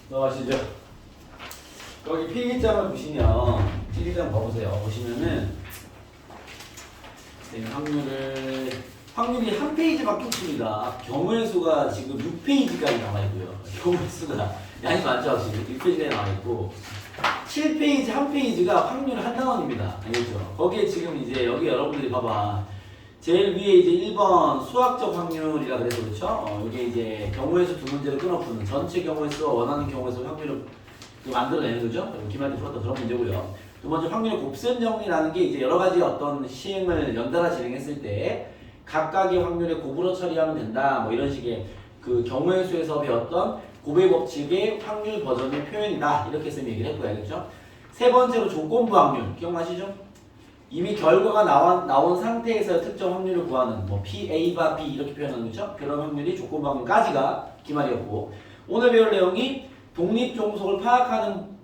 나가시죠. 여기 필기장을 보시면 필기장 봐보세요. 보시면은 확률이 한 페이지밖에 없습니다. 경우의 수가 지금 6페이지까지 나와 있고요. 경우의 수가 양이 많죠. 지금 6페이지까지 나와 있고 7페이지 한 페이지가 확률 한 단원입니다. 알겠죠? 거기에 지금 이제 여기 여러분들이 봐봐. 제일 위에 이제 1번 수학적 확률이라 그래서 그렇죠? 이게 이제 경우의 수 두 문제를 끊어푸는 전체 경우의 수와 원하는 경우의 수 확률을 만들어내는 거죠? 기말때 풀었던 그런 문제고요. 두 번째 확률의 곱셈 정리라는 게 이제 여러 가지 어떤 시행을 연달아 진행했을 때 각각의 확률의 곱으로 처리하면 된다. 뭐 이런 식의 그 경우의 수에서 배웠던 곱의 법칙의 확률 버전의 표현이다. 이렇게 쌤이 얘기를 했고요. 알겠죠? 세 번째로 조건부 확률. 기억나시죠? 이미 결과가 나온 상태에서 특정 확률을 구하는 뭐 P, A가 B 이렇게 표현하는 거죠. 그런 확률이 조건부 확률까지가 기말이었고 오늘 배울 내용이 독립 종속을 파악하는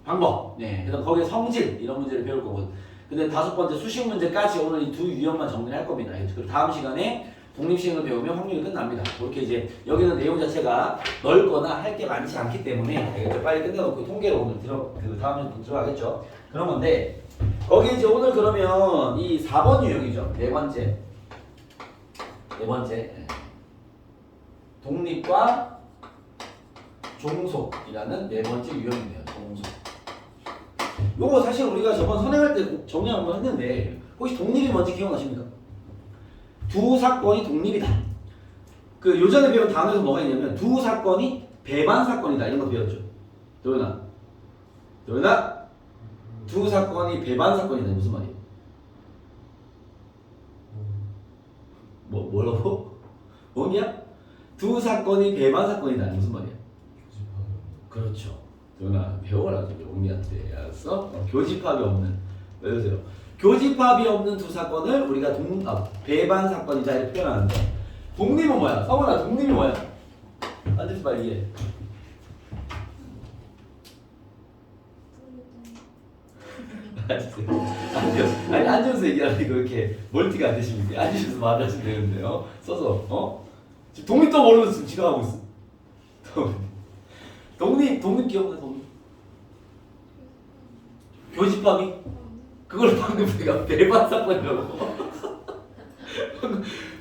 방법. 네. 그다음 거기에 성질 이런 문제를 배울 거고. 근데 다섯 번째 수식 문제까지 오늘 이 두 유형만 정리를 할 겁니다. 그리고 다음 시간에 독립시행을 배우면 확률이 끝납니다. 그렇게 이제 여기는 내용 자체가 넓거나 할 게 많지 않기 때문에 빨리 끝내놓고 통계로 오늘 다음에 들어가겠죠. 그런 건데 거기 이제 오늘 그러면 이 4번 유형이죠. 네 번째 독립과 종속이라는 네 번째 유형이네요. 종속. 요거 사실 우리가 저번 선행할 때 정리 한번 했는데 혹시 독립이 뭔지 기억나십니까? 두 사건이 독립이다. 그 요전에 배운 단어에서 뭐가 있냐면 두 사건이 배반 사건이다 이런 거 배웠죠. 도연아 두 사건이 배반 사건이다 무슨 말이에요? 뭐라고? 뭐냐? 두 사건이 배반 사건이다 무슨 말이야? 그렇죠. 도연아 배워라 저기 옹미한테 알았어? 교집합이 없는 외우세요. 교집합이 없는 두 사건을 우리가 배반 사건이다 이렇게 표현하는데 독립은 뭐야? 성훈아 독립이 뭐야? 앉아서 빨리 이해. 아니 앉아서 얘기하는 거 이렇게 멀티가 안 되십니까? 앉으셔서 말을 하시면 되는데요. 써서 지금 독립도 모르면서 지금 지각하고 있어. 독립 기억나 독립? 교집합이? 그걸 방금 제가 배반 사건이라고.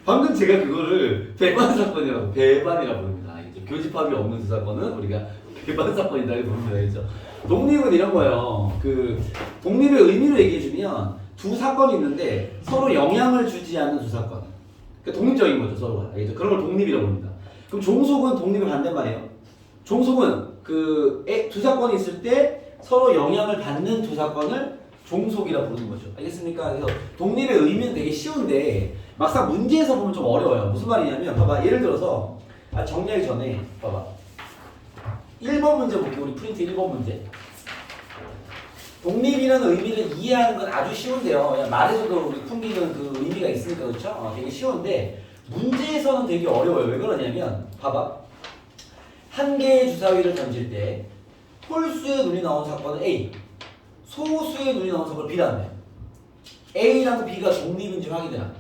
방금 제가 그거를 배반 사건이라고 배반이라고 부릅니다. 교집합이 없는 두 사건은 우리가 배반 사건이다 이렇게 부릅니다. 그렇죠? 독립은 이런 거예요. 그 독립의 의미로 얘기해주면 두 사건이 있는데 서로 영향을 주지 않는 두 사건. 그러니까 독립적인 거죠 서로가. 알겠죠? 그런 걸 독립이라고 합니다. 그럼 종속은 독립의 반대말이에요. 종속은 그 두 사건이 있을 때 서로 영향을 받는 두 사건을 종속이라 부르는 거죠. 알겠습니까? 그래서 독립의 의미는 되게 쉬운데 막상 문제에서 보면 좀 어려워요. 무슨 말이냐면 봐봐 예를 들어서 정리하기 전에 봐봐 1번 문제 볼게요. 우리 프린트 1번 문제. 독립이라는 의미를 이해하는 건 아주 쉬운데요. 그냥 말에서도 우리 풍기는 그 의미가 있으니까 그렇죠? 되게 쉬운데 문제에서는 되게 어려워요. 왜 그러냐면 봐봐 한 개의 주사위를 던질 때 홀수의 눈이 나온 사건은 A 소수의 눈이 나온 사건은 B라는 거예요. A랑 B가 독립인지 확인해라.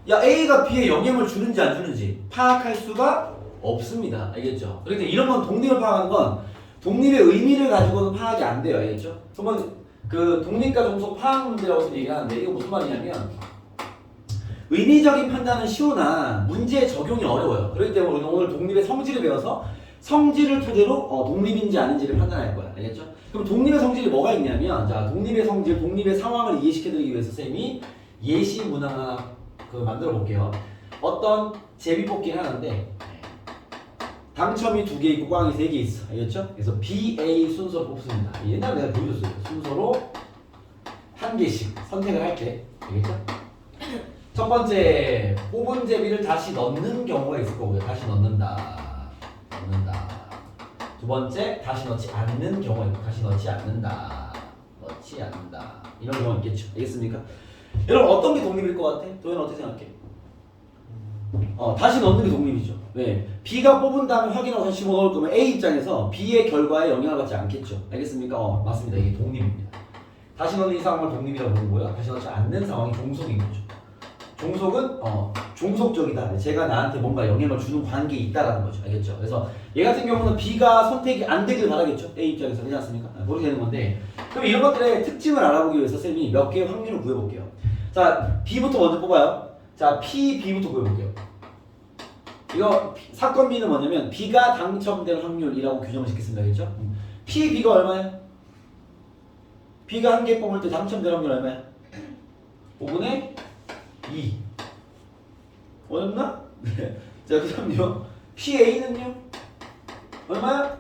야 A가 B에 영향을 주는지 안 주는지 파악할 수가 없습니다. 알겠죠? 그런데 이런 건 독립을 파악하는 건 독립의 의미를 가지고는 파악이 안 돼요. 알겠죠? 한번 그 독립과 종속 파악 문제라고 얘기하는데 이게 무슨 말이냐면 의미적인 판단은 쉬우나 문제의 적용이 어려워요. 그렇기 때문에 우리는 오늘 독립의 성질을 배워서 성질을 토대로 독립인지 아닌지를 판단할 거야. 알겠죠? 그럼 독립의 성질이 뭐가 있냐면 자 독립의 성질, 독립의 상황을 이해시켜드리기 위해서 쌤이 예시 문항 하나 만들어 볼게요. 어떤 제비뽑기를 하는데 당첨이 2개 있고 꽝이 3개 있어. 알겠죠? 그래서 B, A 순서로 뽑습니다. 옛날에 내가 보여줬어요. 순서로 한 개씩 선택을 할 때. 알겠죠? 첫 번째, 뽑은 제비를 다시 넣는 경우가 있을 거고요. 다시 넣는다. 두 번째, 다시 넣지 않는 경우가 있고 다시 넣지 않는다. 이런 경우가 있겠죠. 알겠습니까? 여러분 어떤 게 독립일 것 같아? 도현아 어떻게 생각해? 다시 넣는 게 독립이죠. 왜? B가 뽑은 다음에 확인하고 다시 집어넣을 거면 A 입장에서 B의 결과에 영향을 받지 않겠죠. 알겠습니까? 맞습니다. 이게 독립입니다. 다시 넣는 이 상황을 독립이라고 부르는 거야. 다시 넣지 않는 상황이 종속인 거죠. 종속은 종속적이다. 제가 나한테 뭔가 영향을 주는 관계에 있다라는 거죠. 알겠죠? 그래서 얘 같은 경우는 B가 선택이 안 되길 바라겠죠. A 입장에서 그렇지 않습니까? 그렇게 되는 건데 그럼 이런 것들의 특징을 알아보기 위해서 쌤이 몇 개의 확률을 구해볼게요. 자, B부터 먼저 뽑아요. 자, PB부터 구해볼게요. 이거 사건 B는 뭐냐면 B가 당첨될 확률이라고 규정을 시켰습니다. 알겠죠? PB가 얼마예요? B가 한 개 뽑을 때 당첨될 확률 얼마야? 5분의 2. 어렵나? 네. 자, 그 다음요. PA는요? 얼마야?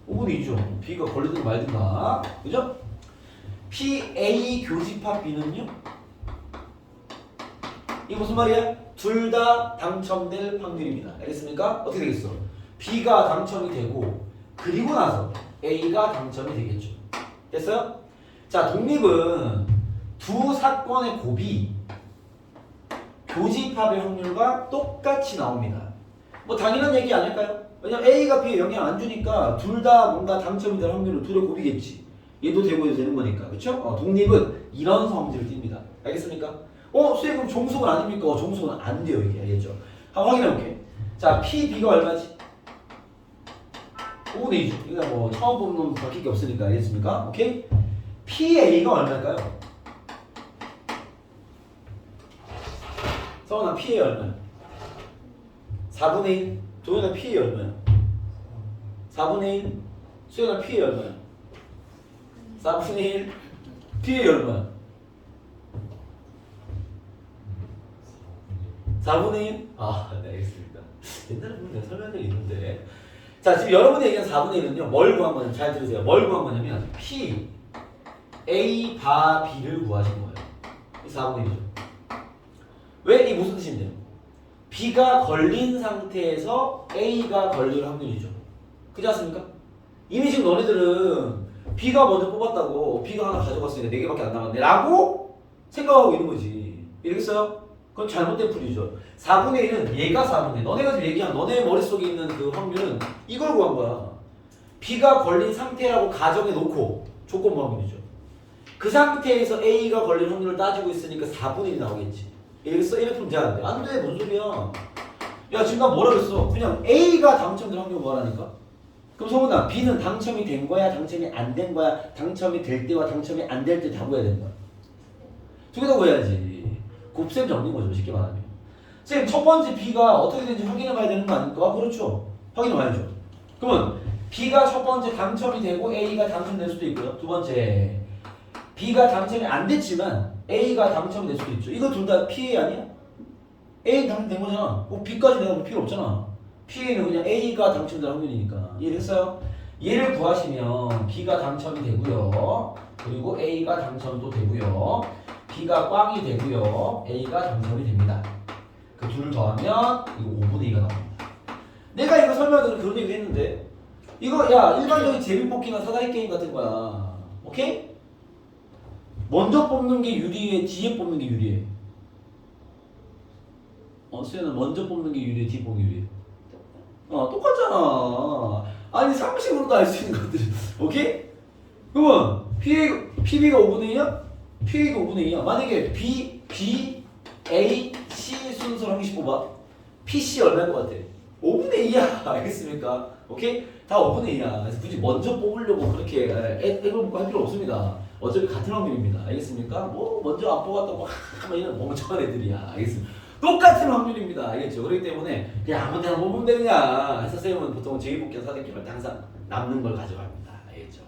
5분의 2죠. B가 걸리든 말든가. 그죠? PA 교집합 B는요? 이게 무슨 말이야? 둘 다 당첨될 확률입니다. 알겠습니까? 어떻게 되겠어? B가 당첨이 되고 그리고 나서 A가 당첨이 되겠죠. 됐어요? 자, 독립은 두 사건의 곱이 교집합의 확률과 똑같이 나옵니다. 뭐 당연한 얘기 아닐까요? 왜냐면 A가 B에 영향 안 주니까 둘 다 뭔가 당첨이 될 확률은 둘의 곱이겠지. 얘도 되고 해도 되는 거니까. 그쵸? 독립은 이런 성질을 띱니다. 알겠습니까? 선생님 그럼 종속은 아닙니까? 종속은 안 돼요 이게. 알겠죠? 한번 확인해볼게. 자, PB가 얼마지? 5분의 2죠. 이거 뭐 처음 보는 놈 바뀔 게 없으니까. 알겠습니까? 오케이? PA가 얼마일까요? 서원아 PA 얼마야? 4분의 1. 도현아 PA 얼마야? 4분의 1. 수현아 PA 얼마야? 4분의 1. PA 얼마야? 4분의 1? 네, 알겠습니다. 옛날에 보면 내가 설명한 적이 있는데. 자, 지금 여러분이 얘기한 4분의 1은요, 뭘 구한 거냐면, 잘 들으세요. 뭘 구한 거냐면, P, A, 바, B를 구하신 거예요. 이 4분의 1이죠. 왜? 이 무슨 뜻인데요? B가 걸린 상태에서 A가 걸릴 확률이죠. 그렇지 않습니까? 이미 지금 너네들은 B가 먼저 뽑았다고 B가 하나 가져갔으니까 4개밖에 안 남았네 라고 생각하고 있는 거지. 이러겠어요? 그건 잘못된 풀이죠. 4분의 1은 얘가 4분의 1. 너네가 지금 얘기한 너네 머릿속에 있는 그 확률은 이걸 구한 거야. B가 걸린 상태라고 가정해 놓고 조건 확률이죠. 그 상태에서 A가 걸릴 확률을 따지고 있으니까 4분의 1이 나오겠지. 이랬어? 이렇게 하면 돼야 돼. 안 돼. 뭔 소리야. 야, 지금 나 뭐라 그랬어? 그냥 A가 당첨될 확률 뭐라니까? 그럼 성훈아, B는 당첨이 된 거야? 당첨이 안 된 거야? 당첨이 될 때와 당첨이 안 될 때 다 구해야 되는 거야. 두 개 다 구해야지. 곱셈 정리인 거죠. 쉽게 말하면. 쌤, 첫 번째 B가 어떻게 되는지 확인해 봐야 되는 거 아닙니까? 그렇죠. 확인해 봐야죠. 그러면 B가 첫 번째 당첨이 되고 A가 당첨될 수도 있고요. 두 번째, B가 당첨이 안 됐지만 A가 당첨이 될 수도 있죠. 이거 둘 다 PA 아니야? A 당첨된 거잖아. B까지 내가 볼 필요 없잖아. PA는 그냥 A가 당첨될 확률이니까. 이해했어요? 얘를 구하시면 B가 당첨이 되고요. 그리고 A가 당첨도 되고요. B가 꽝이 되고요. A가 당첨이 됩니다. 그 둘을 더하면 이거 5분의 2가 나옵니다. 내가 이거 설명할 때는 그런 얘기 했는데 이거 야 일반적인 제비뽑기나 사다리 게임 같은 거야. 오케이? 먼저 뽑는 게 유리해? 뒤에 뽑는 게 유리해? 수현은 먼저 뽑는 게 유리해? 뒤에 뽑는 게 유리해? 똑같잖아. 아니 상식으로도 알 수 있는 것들이. 오케이? 그러면 PB가 5분의 2야? PA가 5분의 2야. 만약에 B, A, C 순서로 한 개씩 뽑아. PC 얼마일 것 같아? 5분의 2야. 알겠습니까? 오케이? 다 5분의 2야. 그래서 굳이 먼저 뽑으려고 그렇게 애를 할 필요 없습니다. 어차피 같은 확률입니다. 알겠습니까? 뭐 먼저 안 뽑았다고 막 이런 멍청한 애들이야. 알겠습니까? 똑같은 확률입니다. 알겠죠? 그렇기 때문에 그냥 아무 데나 뽑으면 되느냐 해서 쌤은 보통 제기복귀나 사대기할 때 항상 남는 걸 가져갑니다. 알겠죠?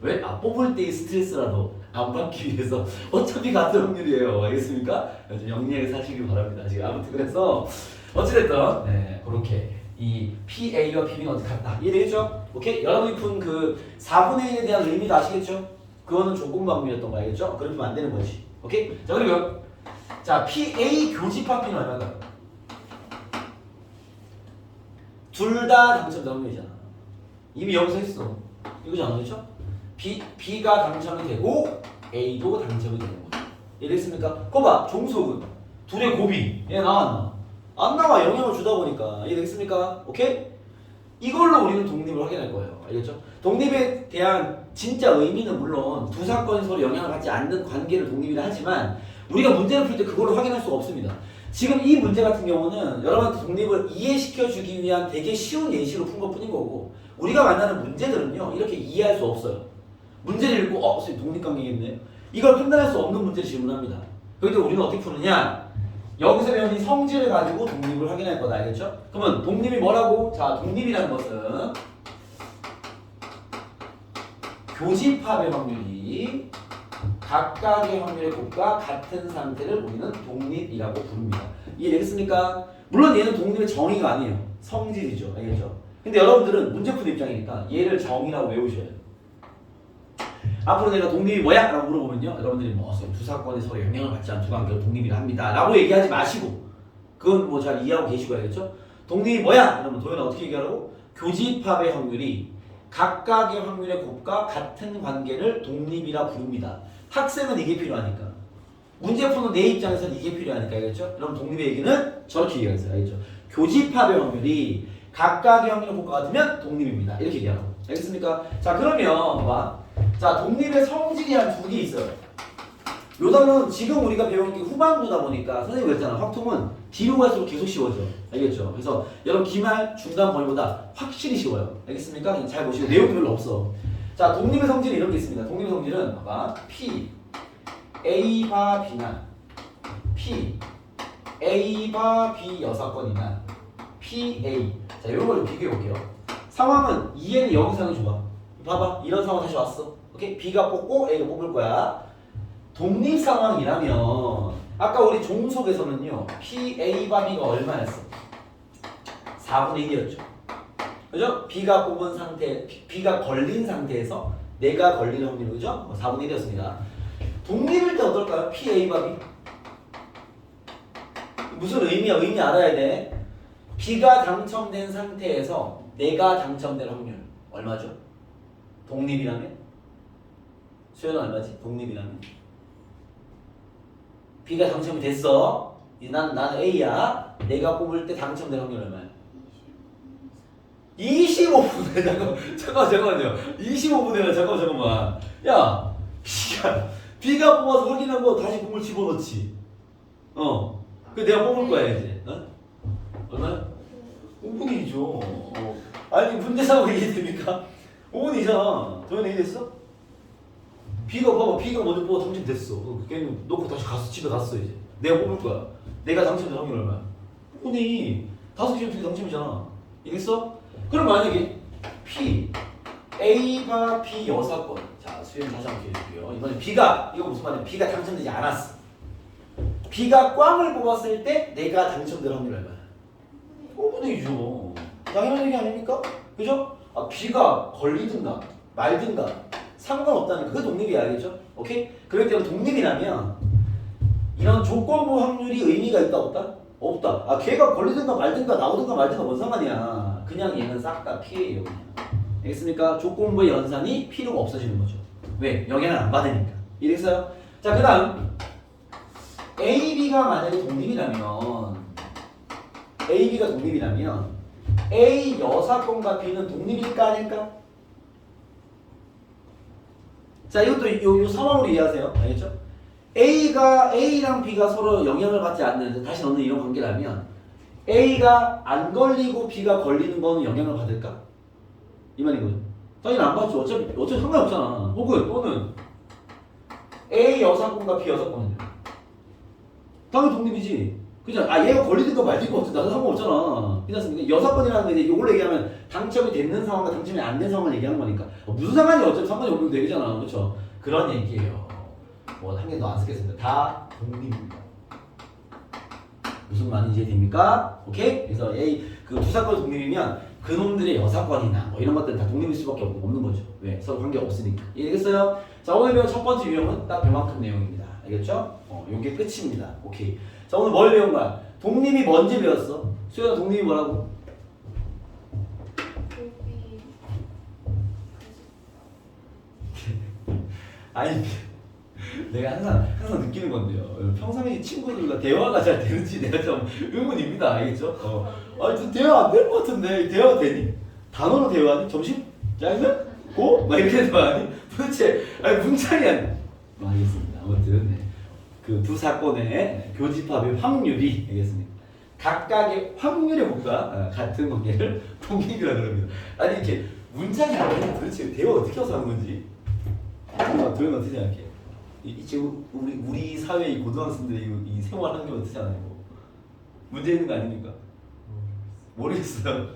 왜? 뽑을 때의 스트레스라도 안 받기 위해서 어차피 같은 확률이에요. 알겠습니까? 좀 영리하게 사시길 바랍니다. 지금 아무튼 그래서 어찌됐든 네, 그렇게 이 PA와 PB는 어떻게 같다. 이해되겠죠? 오케이? 여러분이 푼 그 4분의 1에 대한 의미도 아시겠죠? 그거는 조건 확률이었던 거 알겠죠? 그러면 안 되는 거지. 오케이? 자, 그리고 자, PA 교집합 B는 얼마인가요? 둘 다 당첨될 확률이잖아. 이미 여기서 했어. 이거잖아, 그렇죠? B가 당첨이 되고 A도 당첨이 되는 거야. 이해됐습니까? 그거 봐, 종속은 둘의 곱이 얘 나왔나? 안 나와. 영향을 주다 보니까. 이해되겠습니까? 오케이? 이걸로 우리는 독립을 확인할 거예요. 알겠죠? 독립에 대한 진짜 의미는 물론 두 사건이 서로 영향을 받지 않는 관계를 독립이라 하지만 우리가 문제를 풀 때 그걸로 확인할 수가 없습니다. 지금 이 문제 같은 경우는 여러분한테 독립을 이해시켜주기 위한 되게 쉬운 예시로 푼 것뿐인 거고 우리가 만나는 문제들은요 이렇게 이해할 수 없어요. 문제를 읽고 선생님 독립관계겠네. 이걸 판단할 수 없는 문제를 질문합니다. 그런데 우리는 어떻게 푸느냐? 여기서 배운 이 성질을 가지고 독립을 확인할 거다. 알겠죠? 그러면 독립이 뭐라고? 자, 독립이라는 것은 교집합의 확률이 각각의 확률의 곱과 같은 상태를 우리는 독립이라고 부릅니다. 이해되겠습니까? 물론 얘는 독립의 정의가 아니에요. 성질이죠. 알겠죠? 근데 여러분들은 문제 푸는 입장이니까 얘를 정의라고 외우셔야 돼요. 앞으로 내가 독립이 뭐야? 라고 물어보면요. 여러분들이 두 사건이 서로 영향을 받지 않는 두 관계로 독립이라 합니다. 라고 얘기하지 마시고 그건 뭐 잘 이해하고 계시고 알겠죠? 독립이 뭐야? 그러면 도현은 어떻게 얘기하라고? 교집합의 확률이 각각의 확률의 곱과 같은 관계를 독립이라 부릅니다. 학생은 이게 필요하니까. 문제 푸는 내 입장에서는 이게 필요하니까. 알겠죠? 그럼 독립의 얘기는 저렇게 얘기하겠어요. 알겠죠? 교집합의 확률이 각각의 확률의 곱과 같으면 독립입니다. 이렇게 얘기하라고. 알겠습니까? 자, 그러면 봐봐. 자, 독립의 성질이 한 두 개 있어요. 요 단어는 지금 우리가 배운 게 후반부다 보니까 선생님이 그랬잖아. 확통은 뒤로 갈수록 계속 쉬워져. 알겠죠? 그래서 여러분 기말, 중간, 범위보다 확실히 쉬워요. 알겠습니까? 그냥 잘 보시고 내용이 별로 없어. 자, 독립의 성질은 이런 게 있습니다. 독립의 성질은 봐봐. P, A바 B나 P, A바 B 여사건이나 P, A. 자, 이런 걸 좀 비교해 볼게요. 상황은 EN이 영상이 좋아. 봐봐. 이런 상황 다시 왔어. 오케이? B가 뽑고 A가 뽑을 거야. 독립 상황이라면 아까 우리 종속에서는요. P, A바 B가 얼마였어? 4분의 1이었죠. 그죠? B가 뽑은 상태, B가 걸린 상태에서 내가 걸릴 확률, 그죠? 4분의 1이었습니다. 독립일 때 어떨까요? P, A바 B. 무슨 의미야? 의미 알아야 돼. B가 당첨된 상태에서 내가 당첨될 확률 얼마죠? 독립이라면? 수요는 얼마지? 독립이라면? B가 당첨이 됐어. 나는 A야. 내가 뽑을 때 당첨될 확률 얼마야? 25분의 잠깐만요. 25분의 잠깐만. 야, B가 뽑아서 확인한 거 다시 공을 집어넣지. 그 내가 뽑을 거야 이제. 얼마야? 5분이죠. 아니 문제 상황 이해됩니까? 5분이잖아. 도현이 이해됐어? B가 봐봐. B가 먼저 뽑아 당첨됐어. 걔는 놓고 다시 갔어. 집에 갔어 이제. 내가 뽑을 거야. 내가 당첨될 확률 얼마야? 5분이 5개 중에 당첨이잖아. 이해됐어? 그럼 만약에 P, A가 B 여사건. 자, 수행 다시 한번 해줄게요. 이번에 B가, 이거 무슨 말이야? B가 당첨되지 않았어. B가 꽝을 뽑았을 때 내가 당첨될 확률 얼마야? 5분의 2죠. 당연한 얘기 아닙니까? 그죠? B가 걸리든가 말든가 상관없다는 그게 독립이야. 알겠죠? 오케이? 그렇기 때문에 독립이라면 이런 조건부 확률이 의미가 있다 없다? 없다. 걔가 걸리든가 말든가 나오든가 말든가 뭔 상관이야. 그냥 얘는 싹 다 피해요. 그냥. 알겠습니까? 조건부의 연산이 필요가 없어지는 거죠. 왜? 영향을 안 받으니까. 이해됐어요? 자, 그 다음 A, B가 만약에 독립이라면 A 여사건과 B는 독립일까 아닐까? 자, 이것도 요 상황으로 이해하세요. 알겠죠? A랑 B가 서로 영향을 받지 않는 다시 넣는 이런 관계라면 A가 안 걸리고 B가 걸리는 거는 영향을 받을까? 이 말인 거죠. 당연히 안 받죠. 어차피 상관없잖아. 혹은 또는 A 여사건과 B 여사건은요. 당연히 독립이지. 그죠? 얘가 걸리든가 말든가 나도 상관없잖아. 괜찮습니까? 여사건이라는 게 이걸로 얘기하면 당첨이 되는 상황과 당첨이 안 된 상황을 얘기하는 거니까 무슨 상관이 어차피 상관이 없는 얘기잖아. 그렇죠? 그런 얘기예요. 뭐 한 개 더 안 쓰겠습니다. 다 독립입니다. 무슨 말인지 이해됩니까? 오케이? 그래서 그 두 사건이 독립이면 그놈들의 여사건이나 뭐 이런 것들은 다 독립일 수밖에 없는 거죠. 왜? 서로 관계 없으니까. 이해되겠어요? 자, 오늘 배운 첫 번째 유형은 딱 요만큼 내용입니다. 알겠죠? 요게 끝입니다. 오케이. 자, 오늘 뭘 배운 거야? 독립이 뭔지 배웠어? 수연아, 독립이 뭐라고? 아니, 내가 항상 느끼는 건데요. 평상시 친구들과 대화가 잘 되는지 내가 좀 의문입니다. 알겠죠? 아니, 대화 안 될 것 같은데 대화가 되니? 단어로 대화하니? 점심? 짜장면? 고? 막 이렇게 대화하니? 도대체 문장이 안... 알겠습니다. 아무튼 네. 그 두 사건의 교집합의 확률이 되겠습니다. 각각의 확률의 목과 같은 관계를 독립이라 그럽니다. 아니 이렇게 문장이 나오면 도대체 대화 어떻게 해서 하는 건지 도현 어떻게 생각해? 지금 우리 사회의 고등학생들의 이 생활 환경 어떻게 하나요? 문제 있는 거 아닙니까? 모르겠어요.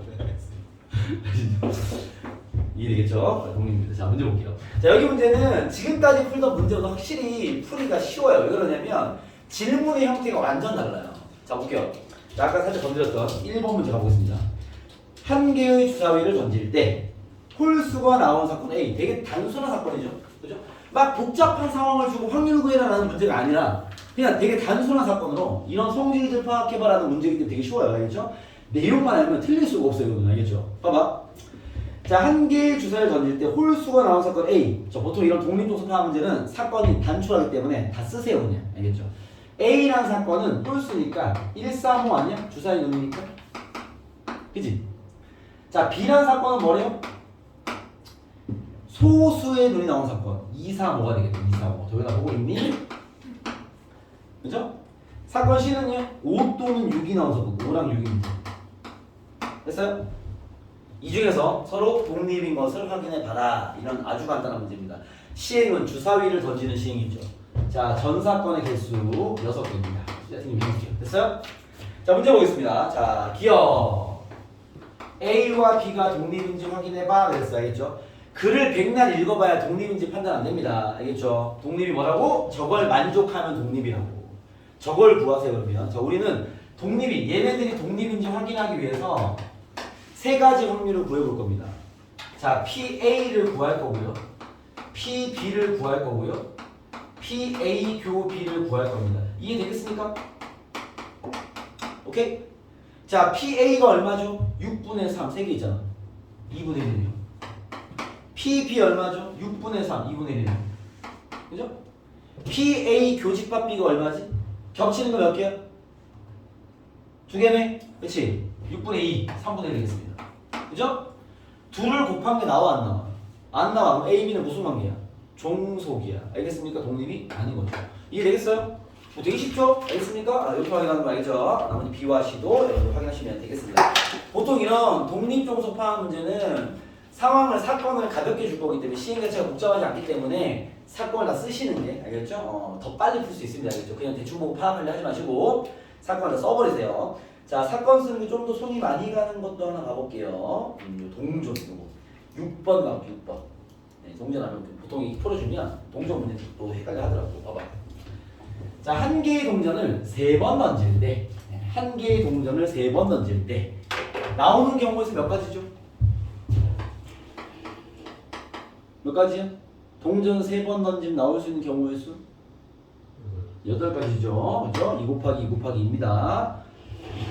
이해되겠죠? 독립입니다. 자, 문제 볼게요. 자, 여기 문제는 지금까지 풀던 문제보다 확실히 풀이가 쉬워요. 왜 그러냐면 질문의 형태가 완전 달라요. 자, 볼게요. 자, 아까 살짝 건드렸던 1번 문제 가보겠습니다. 한 개의 주사위를 던질 때 홀수가 나온 사건 A. 되게 단순한 사건이죠. 그죠? 막 복잡한 상황을 주고 확률 구해라라는 문제가 아니라 그냥 되게 단순한 사건으로 이런 성질들 파악해봐라는 문제이기 때문에 되게 쉬워요. 알겠죠? 내용만 알면 틀릴 수가 없어요. 이거는. 알겠죠? 봐봐. 자, 한 개의 주사위를 던질 때 홀수가 나온 사건 A. 저 보통 이런 독립동사 파악 문제는 사건이 단출하기 때문에 다 쓰세요. 그냥. 알겠죠? A라는 사건은 홀수니까 1, 3, 5 아니야? 주사위 num이니까. 그치? 자, B라는 사건은 뭐래요? 소수의 눈이 나온 사건. 2, 3, 5가 되겠네. 2, 3, 5. 도현아 보고 있니? 그죠? 사건 C는요? 5 또는 6이 나온 사건. 5랑 6입니다. 됐어요? 이 중에서 서로 독립인 것을 확인해 봐라. 이런 아주 간단한 문제입니다. 시행은 주사위를 던지는 시행이죠. 자, 전 사건의 개수 6개입니다. 됐어요? 자, 문제 보겠습니다. 자, 기억. A와 B가 독립인지 확인해 봐. 그랬어요. 알겠죠? 글을 백날 읽어봐야 독립인지 판단 안 됩니다. 알겠죠? 독립이 뭐라고? 저걸 만족하면 독립이라고. 저걸 구하세요. 그러면. 자, 우리는 독립이 얘네들이 독립인지 확인하기 위해서 세 가지 확률을 구해볼 겁니다. 자, PA를 구할 거고요. PB를 구할 거고요. PA 교 B를 구할 겁니다. 이해되겠습니까? 오케이? 자, PA가 얼마죠? 6분의 3, 3개 있잖아. 2분의 1이요. PB 얼마죠? 6분의 3, 2분의 1이요. 그죠? PA 교집합 B가 얼마지? 겹치는 거 몇 개야? 2개네? 그치? 6분의 2, 3분의 1 되겠습니다. 그죠? 둘을 곱한 게 나와 안 나와? 안 나와. 그럼 A, B는 무슨 관계야? 종속이야. 알겠습니까? 독립이 아닌 거죠. 이해되겠어요? 뭐 되게 쉽죠? 알겠습니까? 이렇게 확인하는 거 알겠죠? 나머지 B와 C도 여러분 확인하시면 되겠습니다. 보통 이런 독립종속 파악 문제는 사건을 가볍게 줄 거기 때문에 시행 자체가 복잡하지 않기 때문에 사건을 다 쓰시는 게 알겠죠? 더 빨리 풀 수 있습니다. 알겠죠? 그냥 대충 보고 파악하려 하지 마시고 사건을 다 써버리세요. 자, 사건 쓰는 게 좀 더 손이 많이 가는 것도 하나 가볼게요. 동전 이거 6번 가볼게요. 6번. 네, 동전하면 보통 이 풀어주면 동전 문제 또 헷갈려 하더라고. 봐봐. 자, 한 개의 동전을 3번 던질 때, 한 개의 동전을 3번 던질 때 나오는 경우의 수 몇 가지죠? 몇 가지야? 동전 3번 던지면 나올 수 있는 경우의 수? 8가지죠. 그죠? 2 곱하기 2 곱하기 2입니다.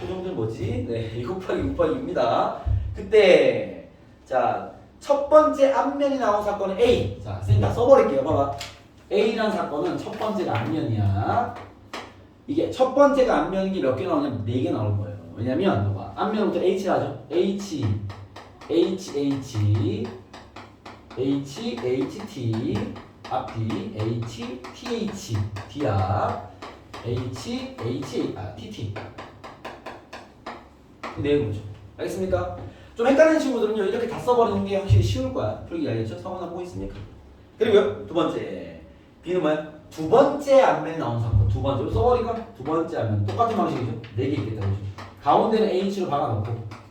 그 정도는 뭐지? 네, 2 곱하기 2 곱하기 2입니다. 그때 자, 첫 번째 앞면이 나온 사건은 A. 자, 선생님 다 써버릴게요. 봐봐. A라는 사건은 첫 번째가 앞면이야. 이게 첫 번째가 앞면인 게 몇 개 나오냐면 4개 나올 거예요. 왜냐면 봐봐. 앞면부터 H를 하죠. H, H, H, H, H, T, 앞뒤, H, T, H, D 앞, H, H, T, T. 내용이죠. 알겠습니까? 좀 헷갈리는 친구들은요, 이렇게 다 써버리는 게 확실히 쉬울 거야. 풀기 알겠죠? 성원아 보고 있습니까? 그리고요, 두 번째. B는 뭐야? 두 번째 앞면이 나온 사건. 두 번째로 써버릴까? 두 번째 앞면. 똑같은 방식이죠? 4개 있겠다. 그죠? 가운데는 H로 박아놓고.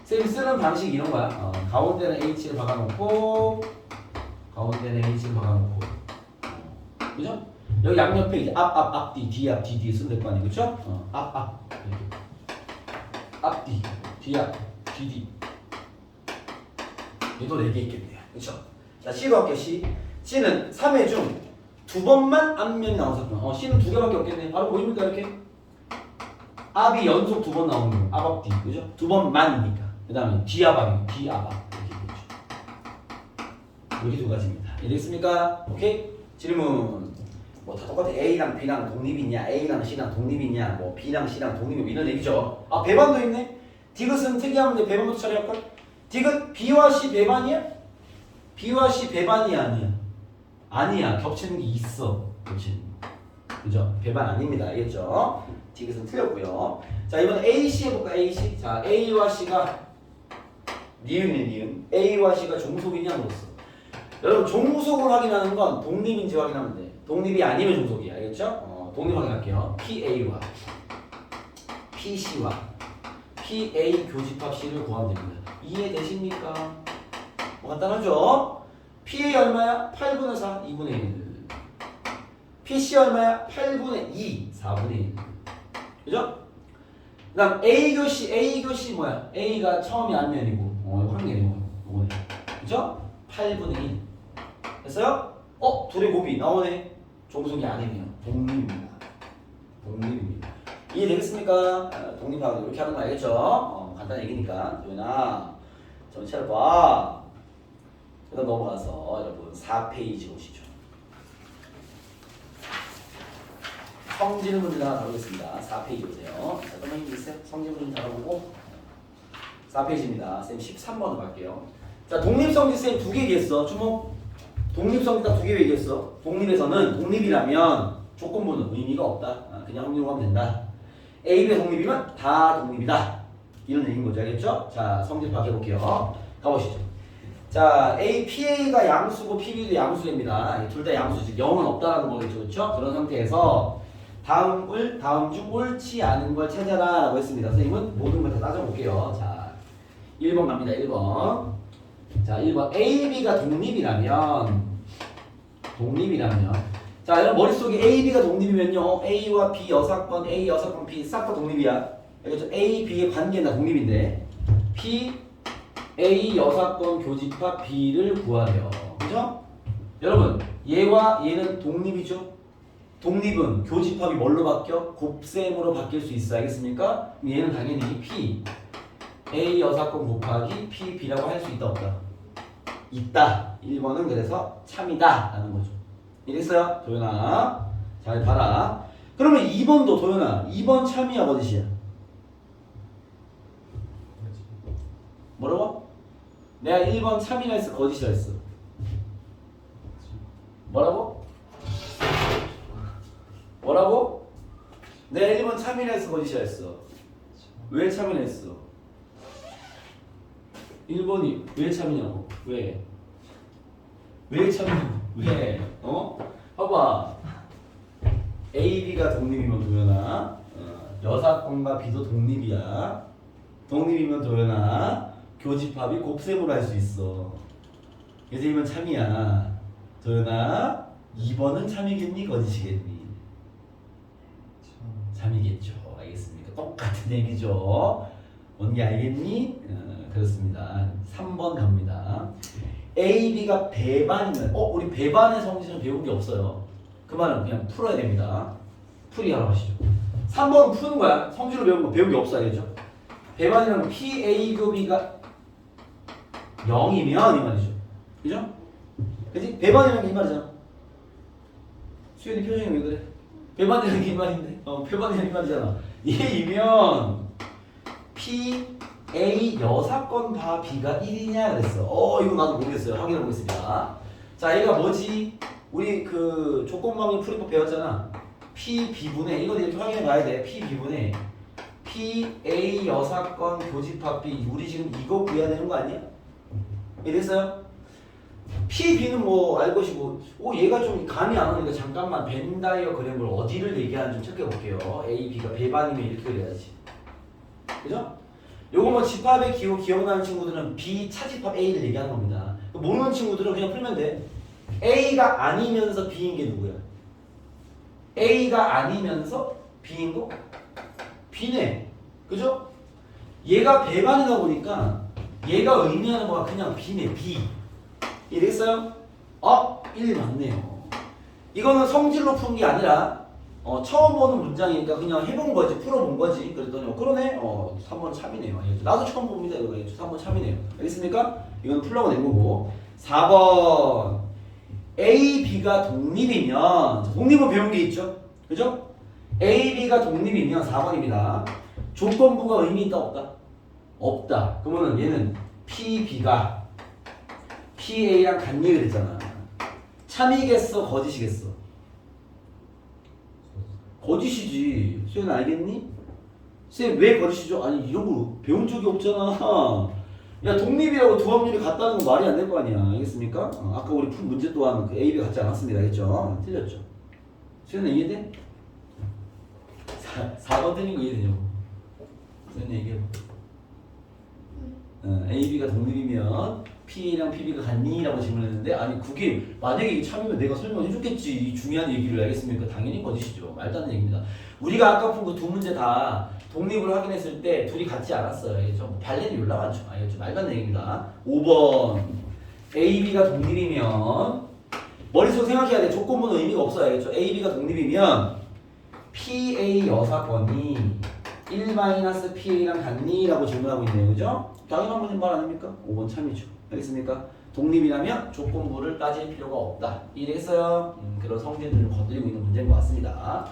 쌤이 쓰는 방식이 이런 거야. 가운데는 H를 박아놓고, 가운데는 H를 박아놓고. 그죠? 여기 양옆에 이제 앞뒤, 뒤앞, 뒤 쓰면 될 거 아니에요? 그쵸? 앞. 앞뒤, 뒤앞, 뒤. 얘도 4개 있겠네요. 그쵸? 자, C로 할게요, C. C는 3회 중 2번만 앞면이 나온 사건. C는 2개밖에 없겠네. 바로 보입니까, 이렇게? 앞이 연속 2번 나오는 거. 앞, 뒤. 그죠? 2번만이니까. 그 다음에 뒤앞, 뒤앞. 이렇게 2가지입니다. 이해됐습니까? 오케이? 질문. 뭐 다 똑같아. A랑 B랑 독립이 있냐? A랑 C랑 독립이 있냐? 뭐 B랑 C랑 독립이 있냐? 이런 얘기죠. 아, 배반도 있네? 디귿은 특이한 문제 배반부터 처리할걸? 디귿 B와 C 배반이야? B와 C 배반이 아니야. 아니야. 겹치는 게 있어. 겹치는 게. 그죠? 배반 아닙니다. 알겠죠? 디귿은 틀렸고요. 자, 이번에 AC 해볼까? AC. 자, A와 C가 니은. A와 C가 종속이냐 물었어. 여러분 종속을 확인하는 건 독립인지 확인하면 돼. 독립이 아니면 종속이야. 알겠죠? 독립 확인할게요. PA와 PC와 PA 교집합 C를 구하면 됩니다. 이해되십니까? 뭐 간단하죠? PA 얼마야? 8분의 4, 2분의 1. PC 얼마야? 8분의 2, 4분의 1. 그죠? 그 다음 A교시 뭐야? A가 처음이 안면이고 확률이고 요거네. 그죠? 8분의 1. 됐어요? 둘의 곱이 나오네. 종속이 아니면 독립입니다. 독립입니다. 이해되겠습니까? 독립하고 이렇게 하는 거 알겠죠? 간단한 얘기니까. 도현아, 전체를 봐. 그다음 넘어가서 여러분 4페이지 보시죠. 성질 문제 하나 다루겠습니다. 4페이지 보세요. 자, 그러면 있어요? 성질 문제 다뤄보고 4페이지입니다. 쌤 13번으로 갈게요. 자, 독립성질 쌤 두 개 얘기했어. 주목. 독립성질 딱 두 개 얘기했어. 독립에서는 독립이라면 조건부는 의미가 없다. 그냥 확률로 하면 된다. A의 독립이면 다 독립이다. 이런 얘기인 거죠. 알겠죠? 자, 성질 파악해볼게요. 가보시죠. 자, PA가 양수고 PB도 양수입니다. 둘 다 양수지. 0은 없다라는 거겠죠. 그렇죠? 그런 상태에서 다음 중 옳지 않은 걸 찾아라 라고 했습니다. 선생님은 모든 걸 다 따져볼게요. 자, 1번 갑니다. 1번. 자, 1번. AB가 독립이라면 자, 여러분 머릿속에 AB가 독립이면요. A와 B 여사건, A 여사건, B 싹 다 독립이야. 알겠죠? A, B의 관계는 다 독립인데 P, A 여사건 교집합 B를 구하래요. 그죠? 여러분, 얘와 얘는 독립이죠? 독립은 교집합이 뭘로 바뀌어? 곱셈으로 바뀔 수 있어. 알겠습니까? 얘는 당연히 P, A 여사건 곱하기 P, B라고 할 수 있다, 없다? 있다. 1번은 그래서 참이다 라는 거죠. 이랬어요? 도현아, 잘 봐라. 그러면 2번도 도현아, 2번 참이야, 거짓이야? 뭐라고? 내가 1번 참이라 했어, 거짓이라 했어? 뭐라고? 뭐라고? 내가 1번 참이라 했어, 거짓이라 했어? 왜 참이라 했어? 1번이 왜 참이냐고? 왜? 왜 참이냐고? 왜? 봐봐. A, B가 독립이면 도현아, 여사건과 B도 독립이야. 독립이면 도현아, 교집합이 곱셈으로 할 수 있어. 그래서 1번 참이야. 도현아, 2번은 참이겠니? 거짓이겠니? 참이겠죠. 알겠습니까? 똑같은 얘기죠. 뭔지 알겠니? 그렇습니다. 3번 갑니다. A, B가 배반이면 우리 배반의 성질은 배운 게 없어요. 그 말은 그냥 풀어야 됩니다. 풀이하러 가시죠. 3번은 푸는 거야. 성질로 배운 게 없어. 알겠죠? 배반이라는 P, A, B가 0이면 이 말이죠. 그죠? 그치? 배반이라는 게 이 말이잖아. 수현이 표정이 왜 그래? 배반이라는 게 이 말인데. 배반이라는 게 이 말이잖아. 얘이면 P, A 여사건 바 B가 1이냐 그랬어. 이거 나도 모르겠어요. 확인해 보겠습니다. 자, 얘가 뭐지? 우리 그 조건방위 풀이법 배웠잖아. P, B분의 이거 이렇게 확인해 봐야 돼. P, B분의 P, A 여사건 교집합 B. 우리 지금 이거 구해야 되는 거 아니야? 이랬어요? P, B는 뭐 알 것이고 얘가 좀 감이 안 오니까 잠깐만 벤 다이어그램을 어디를 얘기하는지 좀 체크해 볼게요. A, B가 배반이면 이렇게 그려야지. 그죠? 요거 뭐 집합의 기호 기억나는 친구들은 B 차집합 A를 얘기하는 겁니다. 모르는 친구들은 그냥 풀면 돼. A가 아니면서 B인 게 누구야? A가 아니면서 B인 거? B네. 그죠? 얘가 배반이다 보니까 얘가 의미하는 거가 그냥 B네. B. 이랬어요? 1 맞네요. 이거는 성질로 푼 게 아니라 처음 보는 문장이니까 그냥 해본 거지, 풀어본 거지. 그랬더니 그러네. 3번 참이네요. 나도 처음 봅니다. 이거 3번 참이네요. 알겠습니까? 이건 풀라고 낸 거고. 4번 A, B가 독립이면 독립은 배운 게 있죠. 그죠? A, B가 독립이면 4번입니다. 조건부가 의미 있다 없다? 없다. 그러면 얘는 P, B가 P, A랑 같니 그랬잖아. 참이겠어 거짓이겠어? 거짓이지. 수현 알겠니? 쌤 왜 거짓이죠? 아니 이런 거 배운 적이 없잖아. 야 독립이라고 두 확률이 같다는 건 말이 안 될 거 아니야. 알겠습니까? 아까 우리 푼 문제 또한 그 A, B 같지 않았습니다. 알겠죠? 틀렸죠? 수현아 이해돼? 4번 틀린 거 이해되냐고. 수현아 얘기해봐. A, B가 독립이면 P랑 PB가 같니? 라고 질문했는데 아니 그게 만약에 이게 참이면 내가 설명해 줬겠지. 이 중요한 얘기를. 알겠습니까? 당연히 거짓이죠. 말도 안 되는 얘기입니다. 우리가 아까 푼 그 두 문제 다 독립을 확인했을 때 둘이 같지 않았어요. 알겠죠? 뭐 발레는 올라갔죠. 알겠죠? 말도 안 되는 얘기입니다. 5번 A, B가 독립이면 머릿속으로 생각해야 돼. 조건부는 의미가 없어요. 알겠죠? A, B가 독립이면 PA 여사건이 1-PA랑 같니? 라고 질문하고 있네요. 그죠? 당연한 문제인 말 아닙니까? 5번 참이죠. 알겠습니까? 독립이라면 조건부를 따질 필요가 없다. 이해했어요? 그런 성질들을 건드리고 있는 문제인 것 같습니다.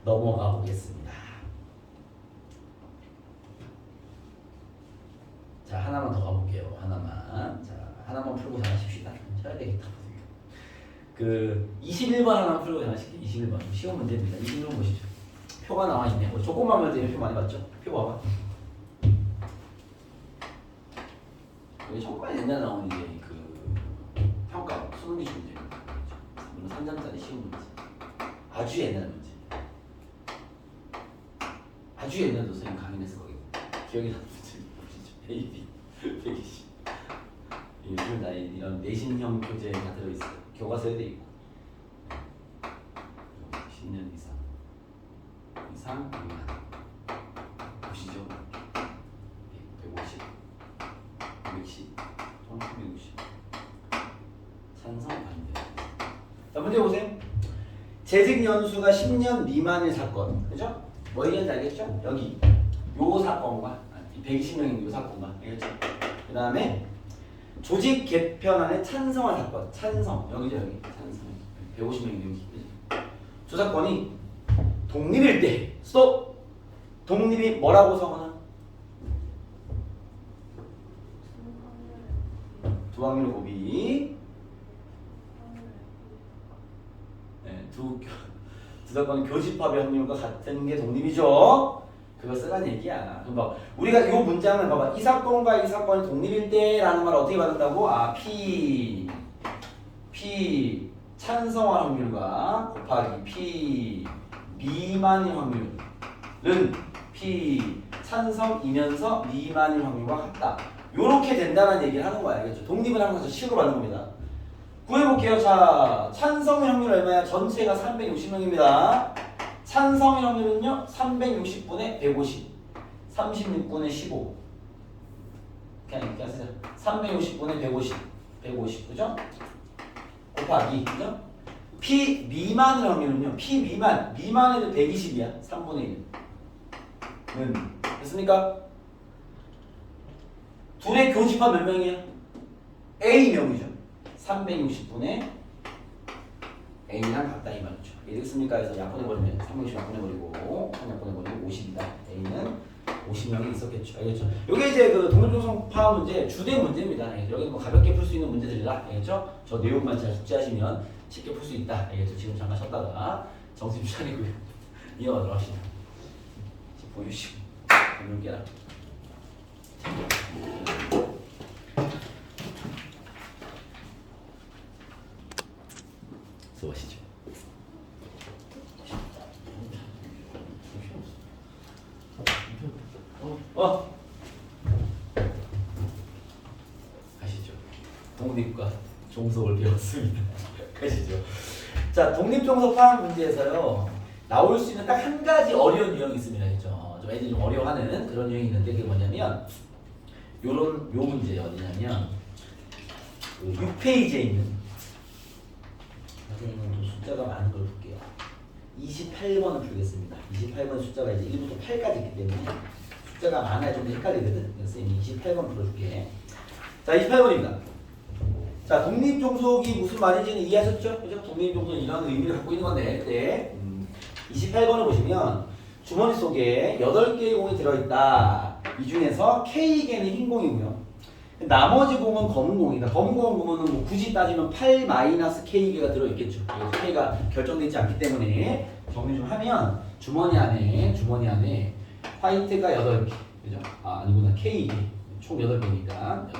넘어가 보겠습니다. 자, 하나만 더 가볼게요. 하나만. 자, 하나만 풀고 잘하십시다. 쳐야 되겠다. 그 21번 하나 풀고 잘하실게요. 21번. 쉬운 문제입니다. 21번 보시죠. 표가 나와 있네요. 조건만 볼 때 표 많이 봤죠? 표 봐봐. 이게 정말 옛날에 나온 이제 그 평가 수능 기출 문제. 물론 3점짜리 쉬운 문제. 아주 옛날 문제. 아주 옛날도 선생님 강의했을 거예요. 기억이 나는 문제 보시죠. A, B, 120. 요즘 나이 이런 내신형 교재가 들어있어요. 교과서에 돼 있고. 10년 이상 미만. 보시죠. 150, 110, 160. 찬성 반대. 자, 문제 보세요. 재직 연수가 10년 미만의 사건, 그죠? 뭐 얘기하는지 알겠죠? 여기 요 사건과 120명인 요 사건과, 알겠죠? 그 다음에 조직 개편안에 찬성한 사건, 찬성 여기죠, 여기 찬성 150명인 여기. 조 사건이 독립일 때, 스톱. 독립이 뭐라고 성하나? 두 확률 곱이. 네, 두 사건은 교집합의 확률과 같은 게 독립이죠. 그거 쓰란 얘기야. 그럼 봐, 우리가 이 문장을 봐봐. 이 사건과 이 사건이 독립일 때라는 말 어떻게 받는다고? 아, P 찬성할 확률과 곱하기 P 미만일 확률은 P 찬성이면서 미만일 확률과 같다. 요렇게 된다는 얘기를 하는 거야. 알겠죠? 독립은 항상 식으로 받는 겁니다. 구해볼게요. 자, 찬성의 확률 얼마야? 전체가 360명입니다. 찬성의 확률은요, 360분의 150, 36분의 15. 그냥 이렇게 하세요. 360분의 150, 그죠? 곱하기, 그죠? P 미만의 확률은요, P 미만 애들 120이야. 3분의 1은. 됐습니까? 둘의 교집합 몇 명이야? A명이죠. 360분의 A랑 같다 이 말이죠. 이해됐습니까? 그래서 약분해버리면 360 약분해버리고 3 약분해버리고 50이다. A는 50명이 있었겠죠. 알겠죠? 이게 이제 그 독립조성파 문제 주대 문제입니다. 여기는 뭐 가볍게 풀 수 있는 문제들이라, 알겠죠? 저 내용만 잘 숙지하시면 쉽게 풀 수 있다. 알겠죠? 지금 잠깐 쉬었다가 정신 차리고요. 이어가도록 합시다. 보여주시고 눈 깨라. 수고하시죠. 가시죠. 독립과 종속을 배웠습니다. 가시죠. 자, 독립종속 파악 문제에서요, 나올 수 있는 딱 한 가지 어려운 유형이 있습니다. 그죠? 좀 애들이 좀 어려워하는 그런 유형이 있는데, 그게 뭐냐면 요 문제 어디냐면 그 6페이지에 있는, 선생님은 좀 숫자가 많은 걸 볼게요. 28번을 풀겠습니다. 28번 숫자가 이제 1부터 8까지 있기 때문에 숫자가 많아야 좀 헷갈리거든. 그래서 28번 풀어줄게. 자, 28번입니다. 자, 독립종속이 무슨 말인지는 이해하셨죠? 그죠? 독립종속은 이런 의미를 갖고 있는 건데, 그때 28번을 보시면 주머니 속에 8개의 공이 들어있다. 이 중에서 K개는 흰 공이고요. 나머지 공은 검은 공이다. 검은 공은 보면은 뭐 굳이 따지면 8-K개가 들어있겠죠. K가 결정되지 않기 때문에 정리 좀 하면 주머니 안에 화이트가 8개. 그죠? 아니구나. K 총 8개니까 8개.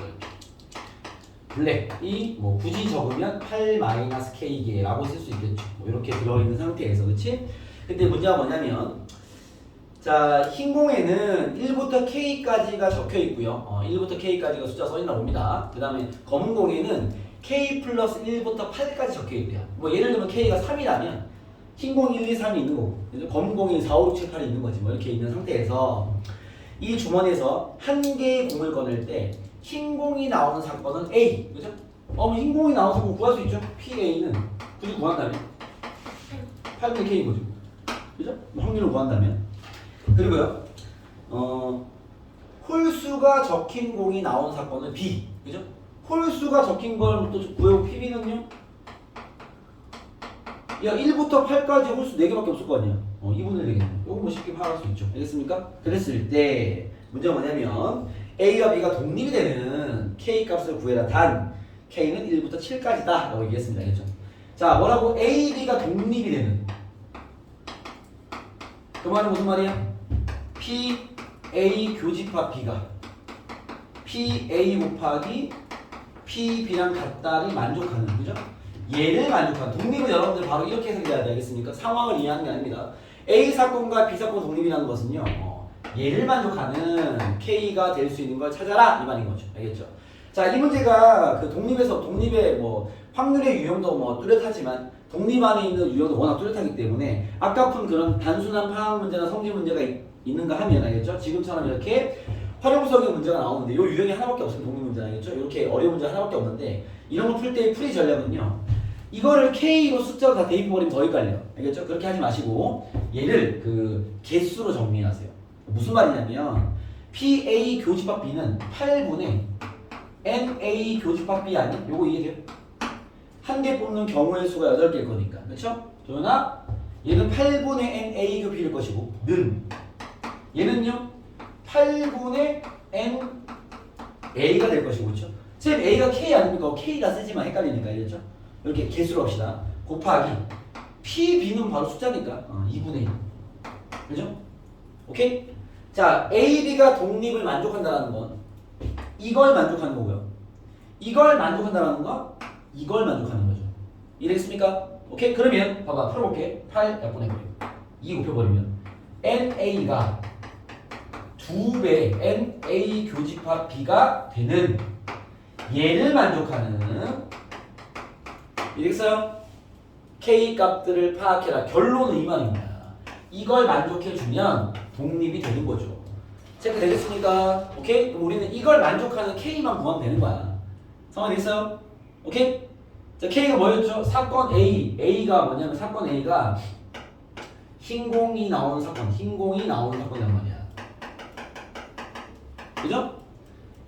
블랙이 뭐 굳이 적으면 8-K개라고 쓸 수 있겠죠. 뭐 이렇게 들어있는 상태에서, 그치? 근데 문제가 뭐냐면, 자, 흰 공에는 1부터 K까지가 적혀 있고요. 1부터 K까지가 숫자 써 있나 봅니다. 그 다음에 검은 공에는 K 플러스 1부터 8까지 적혀 있대요. 뭐 예를 들면 K가 3이라면 흰 공이 1, 2, 3이 있는 거고, 검은 공이 4, 5, 6, 7, 8이 있는 거지. 뭐 이렇게 있는 상태에서 이 주머니에서 한 개의 공을 꺼낼 때 흰 공이 나오는 사건은 A, 그죠? 흰 공이 나오는 사건 구할 수 있죠? PA는 굳이 구한다면 8분의 K인 거죠, 그죠? 확률을 구한다면. 그리고요, 홀수가 적힌 공이 나온 사건은 B, 그죠? 홀수가 적힌 걸 또 구해보 PB는요? 야, 1부터 8까지 홀수 4개밖에 없을 거 아니야. 2분의 4개네. 이거 뭐 쉽게 파악할 수 있죠. 알겠습니까? 그랬을 때 문제가 뭐냐면 A와 B가 독립이 되는 K 값을 구해라. 단 K는 1부터 7까지다 라고 얘기했습니다. 알겠죠? 자, 뭐라고? A, B가 독립이 되는, 그 말은 무슨 말이야? P, A 교집합 B가 P, A 곱하기 P, B랑 같다를 만족하는, 그죠? 얘를 만족하는, 독립은 여러분들 바로 이렇게 해석해야 돼. 알겠습니까? 상황을 이해하는 게 아닙니다. A 사건과 B 사건 독립이라는 것은요, 얘를 만족하는 K가 될 수 있는 걸 찾아라 이 말인 거죠. 알겠죠? 자, 이 문제가 그 독립의 뭐 확률의 유형도 뭐 뚜렷하지만 독립 안에 있는 유형도 워낙 뚜렷하기 때문에 아까 푼 그런 단순한 파악 문제나 성질 문제가 있는가 하면, 알겠죠? 지금처럼 이렇게 활용성의 문제가 나오는데 이 유형이 하나밖에 없으면 독립 문제, 알겠죠? 이렇게 어려운 문제 하나밖에 없는데 이런 거 풀 때의 풀이 전략은요, 이거를 K로 숫자로 다 대입해버리면 더 헷갈려. 알겠죠? 그렇게 하지 마시고 얘를 그 개수로 정리하세요. 무슨 말이냐면 PA 교집합 B는 8분의 NA 교집합 B 아니? 요거 이해돼요? 한 개 뽑는 경우의 수가 8개일 거니까. 그렇죠? 조연아, 얘는 8분의 NA 교 B일 것이고 얘는요 8분의 NA가 될 것이고, 그렇죠? 쌤 A가 K 아닙니까? K다 쓰지만 헷갈리니까. 알겠죠? 이렇게 개수로 합시다. 곱하기 PB는 바로 숫자니까 2분의 1. 그죠? 오케이? 자, A, B가 독립을 만족한다는 건 이걸 만족하는 거고요. 이걸 만족한다는 건 이걸 만족하는 거죠. 이해됐습니까? 오케이? 그러면 봐봐, 풀어볼게. 8분의 1 2 곱해버리면 NA가 2배 NA 교집합 B가 되는 얘를 만족하는, 이해됐어요? K 값들을 파악해라. 결론은 이 말입니다. 이걸 만족해주면 독립이 되는 거죠. 체크 되겠습니까? 오케이? 그럼 우리는 이걸 만족하는 K만 구하면 되는 거야. 상황이 됐어요? 오케이? 자, K가 뭐였죠? 사건 A. A가 뭐냐면 사건 A가 흰 공이 나오는 사건이란 말이야. 그죠?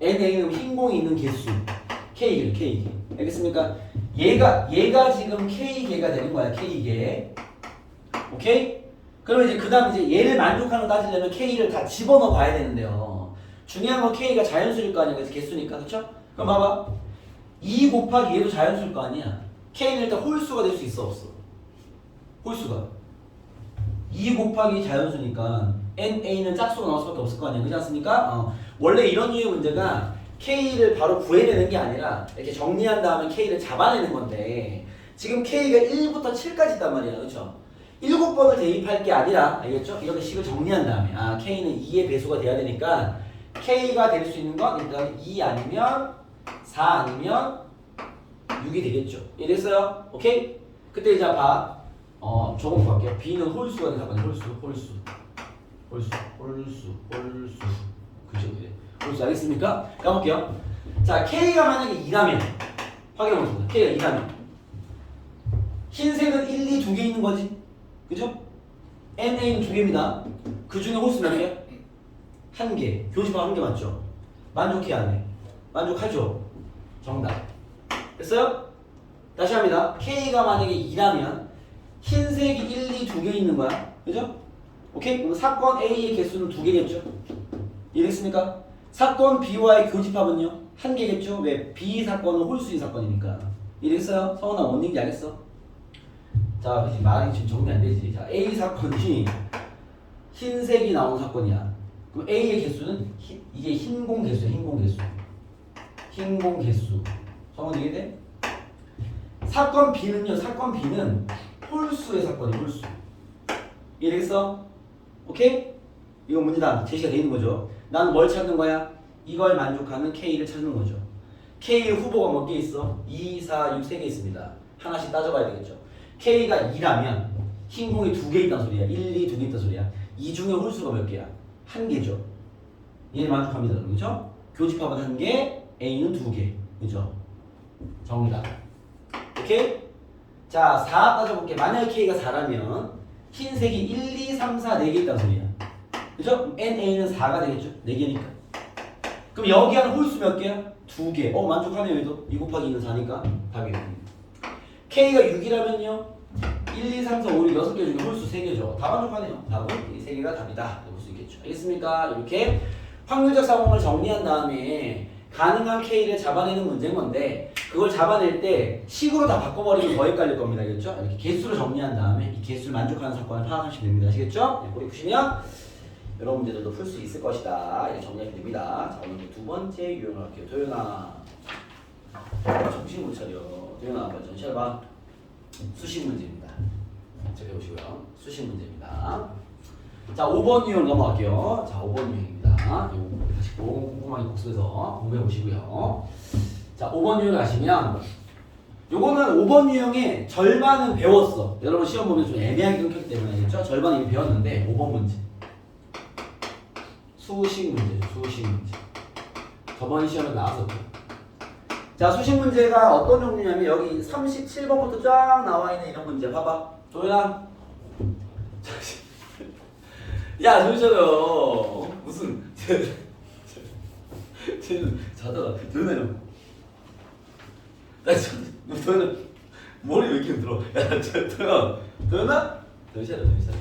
NA는 흰 공이 있는 개수. K. 알겠습니까? 얘가 지금 K개가 되는 거야. K개. 오케이? 그러면 이제 그 다음 이제 얘를 만족하는 거 따지려면 K를 다 집어넣어 봐야 되는데요. 중요한 건 K가 자연수일 거 아니야. 그래서 개수니까. 그쵸? 그럼 봐봐. 2 곱하기 얘도 자연수일 거 아니야. K는 일단 홀수가 될 수 있어, 없어? 홀수가 2 곱하기 자연수니까 NA는 짝수가 나올 수밖에 없을 거 아니야. 그렇지 않습니까? 원래 이런 류의 문제가 K를 바로 구해내는 게 아니라 이렇게 정리한 다음에 K를 잡아내는 건데 지금 K가 1부터 7까지 있단 말이야. 그렇죠? 7번을 대입할 게 아니라, 알겠죠? 이렇게 식을 정리한 다음에 K는 2의 배수가 돼야 되니까 K가 될 수 있는 건 일단 2 아니면 4 아니면 6이 되겠죠. 이해됐어요? 오케이? 그때 이제 봐. 조금 더 할게요. B는 홀수가 되는 사건이에요. 홀수. 그죠? 홀수 알겠습니까? 가볼게요. 자, K가 만약에 2라면 확인해보겠습니다. K가 2라면 흰색은 1, 2 두 개 있는 거지. 그죠? NA는 2개입니다. 그 중에 홀수 몇 개? 1개. 교집합 1개 맞죠? 만족해야 하네. 만족하죠? 정답. 됐어요? 다시 합니다. K가 만약에 2라면 흰색이 1, 2, 2개 있는 거야. 그죠? 오케이? 그럼 사건 A의 개수는 2개겠죠? 이해됐습니까? 사건 B와의 교집합은요? 1개겠죠? 왜? B 사건은 홀수인 사건이니까. 이해됐어요? 성훈아, 뭔 얘기인지 알겠어? 자, 그치, 말이 지금 정리 안 되지. 자, A 사건이 흰색이 나온 사건이야. 그럼 A의 개수는 이게 흰공 개수야, 흰공 개수. 흰공 개수. 정은 이해돼? 사건 B는요, 사건 B는 홀수의 사건이 홀수. 이해되겠어? 오케이? 이거 문제다. 제시가 돼 있는 거죠. 나는 뭘 찾는 거야? 이걸 만족하는 K를 찾는 거죠. K의 후보가 몇 개 있어? 2, 4, 6, 3개 있습니다. 하나씩 따져봐야 되겠죠. K가 2라면 흰 공이 2개 있다는 소리야. 1, 2, 2개 있다는 소리야. 이 중에 홀수가 몇 개야? 1개죠. 얘를 만족합니다. 그렇죠? 교집합은 1개, A는 2개. 그죠? 정답. 오케이? 자, 4 따져볼게. 만약에 K가 4라면 흰색이 1, 2, 3, 4, 4개 있다는 소리야. 그죠? NA는 4가 되겠죠? 4개니까. 그럼 여기 하는 홀수 몇 개야? 2개. 만족하네요. 얘도 2 곱하기 2는 4니까 답이 됩니다. K가 6이라면요 1, 2, 3, 4, 5, 6, 6개 중에 홀수 3개죠. 다 만족하네요. 답은 이 3개가 답이다. 볼 수 있겠죠. 알겠습니까? 이렇게 확률적 상황을 정리한 다음에 가능한 K를 잡아내는 문제인 건데 그걸 잡아낼 때 식으로 다 바꿔버리면 더 헷갈릴 겁니다. 알겠죠? 이렇게 개수를 정리한 다음에 이 개수를 만족하는 사건을 파악하시면 됩니다. 아시겠죠? 네, 꼬리 푸시면 이런 문제들도 풀 수 있을 것이다. 이렇게 정리하시면 됩니다. 자, 오늘 두 번째 유형을 할게요. 도연아, 정신 못 차려. 도연아, 정신 차려봐. 수식 문제입니다. 자, 해보시고요. 수식 문제입니다. 자, 5번 유형 넘어갈게요. 자, 5번 유형입니다. 이거 다시 꼼꼼하게 복습해서 공부해 보시고요. 자, 5번 유형을 아시면 요거는 5번 유형의 절반은 배웠어. 여러분 시험 보면 좀 애매하게 끊겼기 때문에 알겠죠? 절반은 이미 배웠는데 5번 문제. 수식 문제죠. 수식 문제. 저번 시험에 나왔었죠. 자, 수식 문제가 어떤 종류냐면 여기 37번부터 쫙 나와 있는 이런 문제 봐봐. 조연아. 야, 조연아. 무슨 쟤는 자다가 조연아 이러고. 나 조연아 머리 왜 이렇게 흔들어? 야, 조연아. 조연아? 정신 차려, 정신 차려.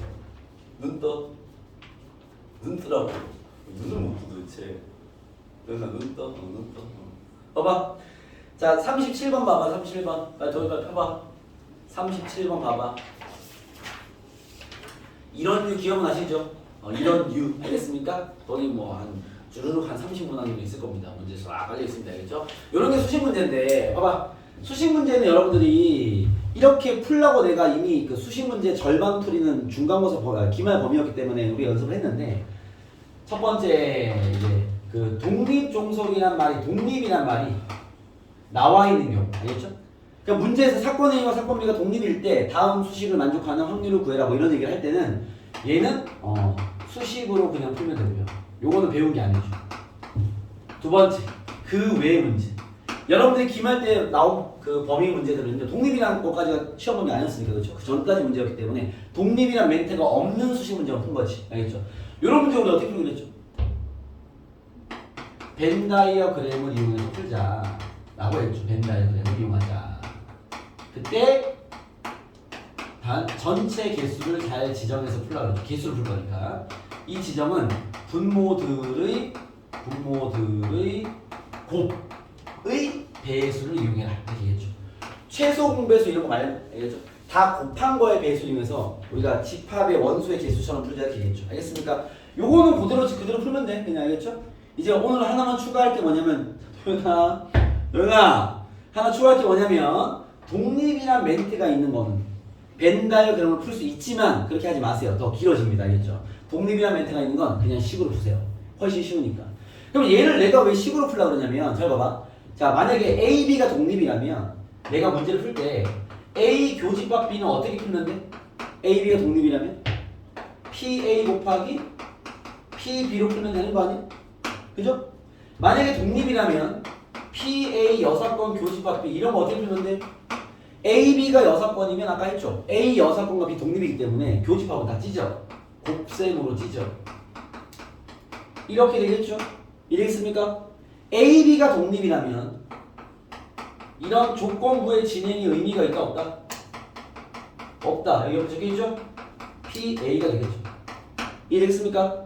눈 떠. 눈 뜨라고. 눈을 못 떠 도대체. 조연아 눈 떠. 눈 떠. 봐봐. 자, 37번 봐봐. 37번. 빨리 저기다 펴봐. 37번 봐봐. 이런 류 기억나시죠? 이런 류 알겠습니까? 거기 뭐 한 주르륵 한 30문항 정도 있을 겁니다. 문제 쫙 깔려 있습니다. 알겠죠? 이런 게 수식 문제인데 봐봐. 수식 문제는 여러분들이 이렇게 풀라고 내가 이미 그 수식 문제 절반 풀이는 중간고사 기말 범위였기 때문에 우리 연습을 했는데 첫 번째 이제 그 독립종속이란 말이 독립이란 말이 나와 있는 경우 알겠죠? 그러니까 문제에서 사건 A와 사건 B가 독립일 때 다음 수식을 만족하는 확률을 구해라 뭐 이런 얘기를 할 때는 얘는 수식으로 그냥 풀면 되고요. 요거는 배운 게 아니죠. 두 번째 그 외의 문제. 여러분들이 기말 때 나온 그 범위 문제들은요 독립이라는 것까지가 시험 범위 아니었으니까 그렇죠. 그 전까지 문제였기 때문에 독립이란 멘트가 없는 수식 문제만 푼 거지. 알겠죠? 요런 문제 우리 어떻게 풀기로 했죠? 벤 다이어그램을 이용해서 풀자 라고 했죠. 벤 다이어그램을 이용하자. 그때 전체 개수를 잘 지정해서 풀라고 했죠. 개수를 풀 거니까 이 지점은 분모들의 곱의 배수를 이용해라 이렇게 얘기했죠. 최소 공배수 이런 거 말했죠. 다 곱한 거의 배수를 이용해서 우리가 집합의 원소의 개수처럼 풀자 이렇게 얘기했죠. 알겠습니까? 요거는 그대로 풀면 돼. 그냥 알겠죠? 이제 오늘 하나만 추가할 게 뭐냐면 도연아 하나 추가할 게 뭐냐면 독립이란 멘트가 있는 거는 벤 다이어그램을 풀 수 있지만 그렇게 하지 마세요. 더 길어집니다. 알겠죠? 독립이란 멘트가 있는 건 그냥 식으로 푸세요. 훨씬 쉬우니까. 그럼 얘를 내가 왜 식으로 풀려고 그러냐면 잘 봐봐. 자, 만약에 A, B가 독립이라면 내가 문제를 풀 때 A 교집합 B는 어떻게 풀면 돼? A, B가 독립이라면 PA 곱하기 PB로 풀면 되는 거 아니야? 그죠? 만약에 독립이라면 PA 6건 교집합 B 이런 거 어떻게 풀면 돼? A, B가 6건이면 아까 했죠? A 6건과 B 독립이기 때문에 교집합은 다 찢어. 곱셈으로 찢어. 이렇게 되겠죠? 이해겠습니까? A, B가 독립이라면 이런 조건부의 진행이 의미가 있다 없다? 없다. 여기 적혀있죠? PA가 되겠죠. 이해됐습니까?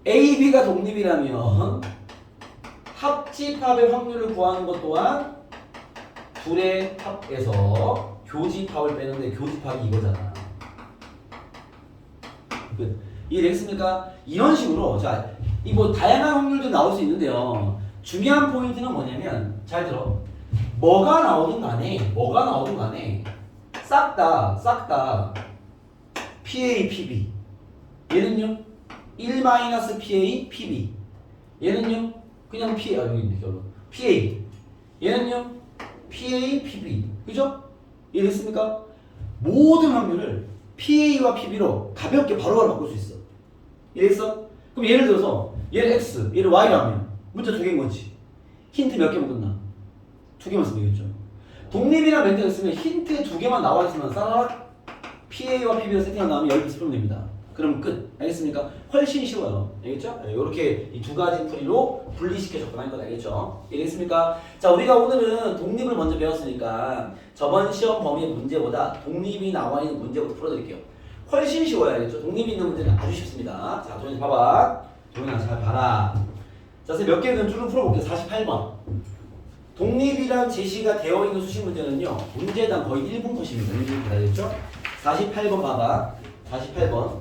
A, B가 독립이라면 합집합의 확률을 구하는 것 또한 둘의 합에서 교집합을 빼는데 교집합이 이거잖아. 이해되겠습니까? 이런 식으로 자, 이 뭐 다양한 확률도 나올 수 있는데요. 중요한 포인트는 뭐냐면 잘 들어. 뭐가 나오든 간에 싹 다 PA, PB. 얘는요? 1-PA, PB. 얘는요? 그냥 PA, 여기 있네, 결론. PA. 얘는요? PA, PB. 그죠? 이해됐습니까? 모든 확률을 PA와 PB로 가볍게 바로바로 바꿀 수 있어. 이해했어? 그럼 예를 들어서 얘를 X, 얘를 Y라면 문자 두 개인 거지. 힌트 몇 개면 끝나? 두 개만 쓰면 되겠죠. 독립이랑 멘트를 쓰면 힌트 두 개만 나와 있으면 싸라 PA와 PB로 세팅한 다음에 10개 풀면 됩니다. 그럼 끝. 알겠습니까? 훨씬 쉬워요. 알겠죠? 이렇게 이 두 가지 풀이로 분리시켜 접근할 건 알겠죠? 이해했습니까? 자, 우리가 오늘은 독립을 먼저 배웠으니까 저번 시험 범위 문제보다 독립이 나와 있는 문제부터 풀어드릴게요. 훨씬 쉬워요. 알겠죠? 독립이 있는 문제는 아주 쉽습니다. 자, 조현이 봐봐. 조현아 잘 봐라. 자, 선생님 몇 개는 쭉 풀어볼게요. 48번. 독립이란 제시가 되어 있는 수식 문제는요. 문제당 거의 1분 컷입니다. 1분 알겠죠? 48번 봐봐. 48번.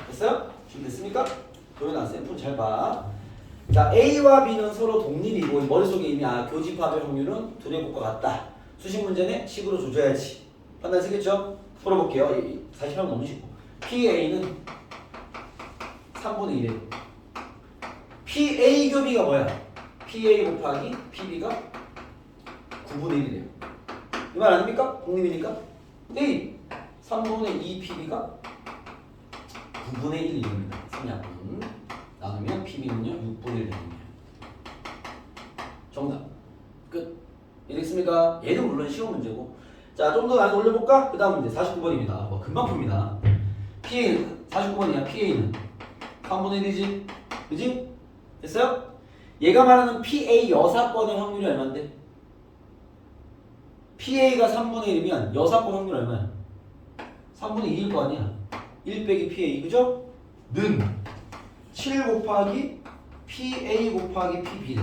됐어요? 준비됐습니까? 조현아 쌤 잘 봐. 자, A와 B는 서로 독립이고 머릿속에 이미 교집합의 확률은 둘의 곱과 같다. 수식 문제네? 식으로 조져야지. 판단 쓰겠죠? 풀어볼게요. 48번 너무 쉽고. PA는 3분의 1이에요. PA 교비가 뭐야? PA 곱하기 PB가 9분의 1이래요. 이 말 아닙니까? 독립이니까? A 3분의 2 PB가 9분의 1입니다. 3약분 나누면 PB는요 6분의 1 됩니다. 정답 끝. 이해됐습니까? 얘는 물론 쉬운 문제고. 자, 좀 더 많이 올려볼까? 그 다음 문제 49번입니다. 뭐 금방 풉니다. PA는 49번이야. PA는 3분의 1이지? 그지? 됐어요? 얘가 말하는 PA 여사건의 확률이 얼마인데? PA가 3분의 1이면 여사건 확률 얼마야? 3분의 2일 거 아니야? 1 빼기 PA, 그죠? 는 7 곱하기 PA 곱하기 PB래.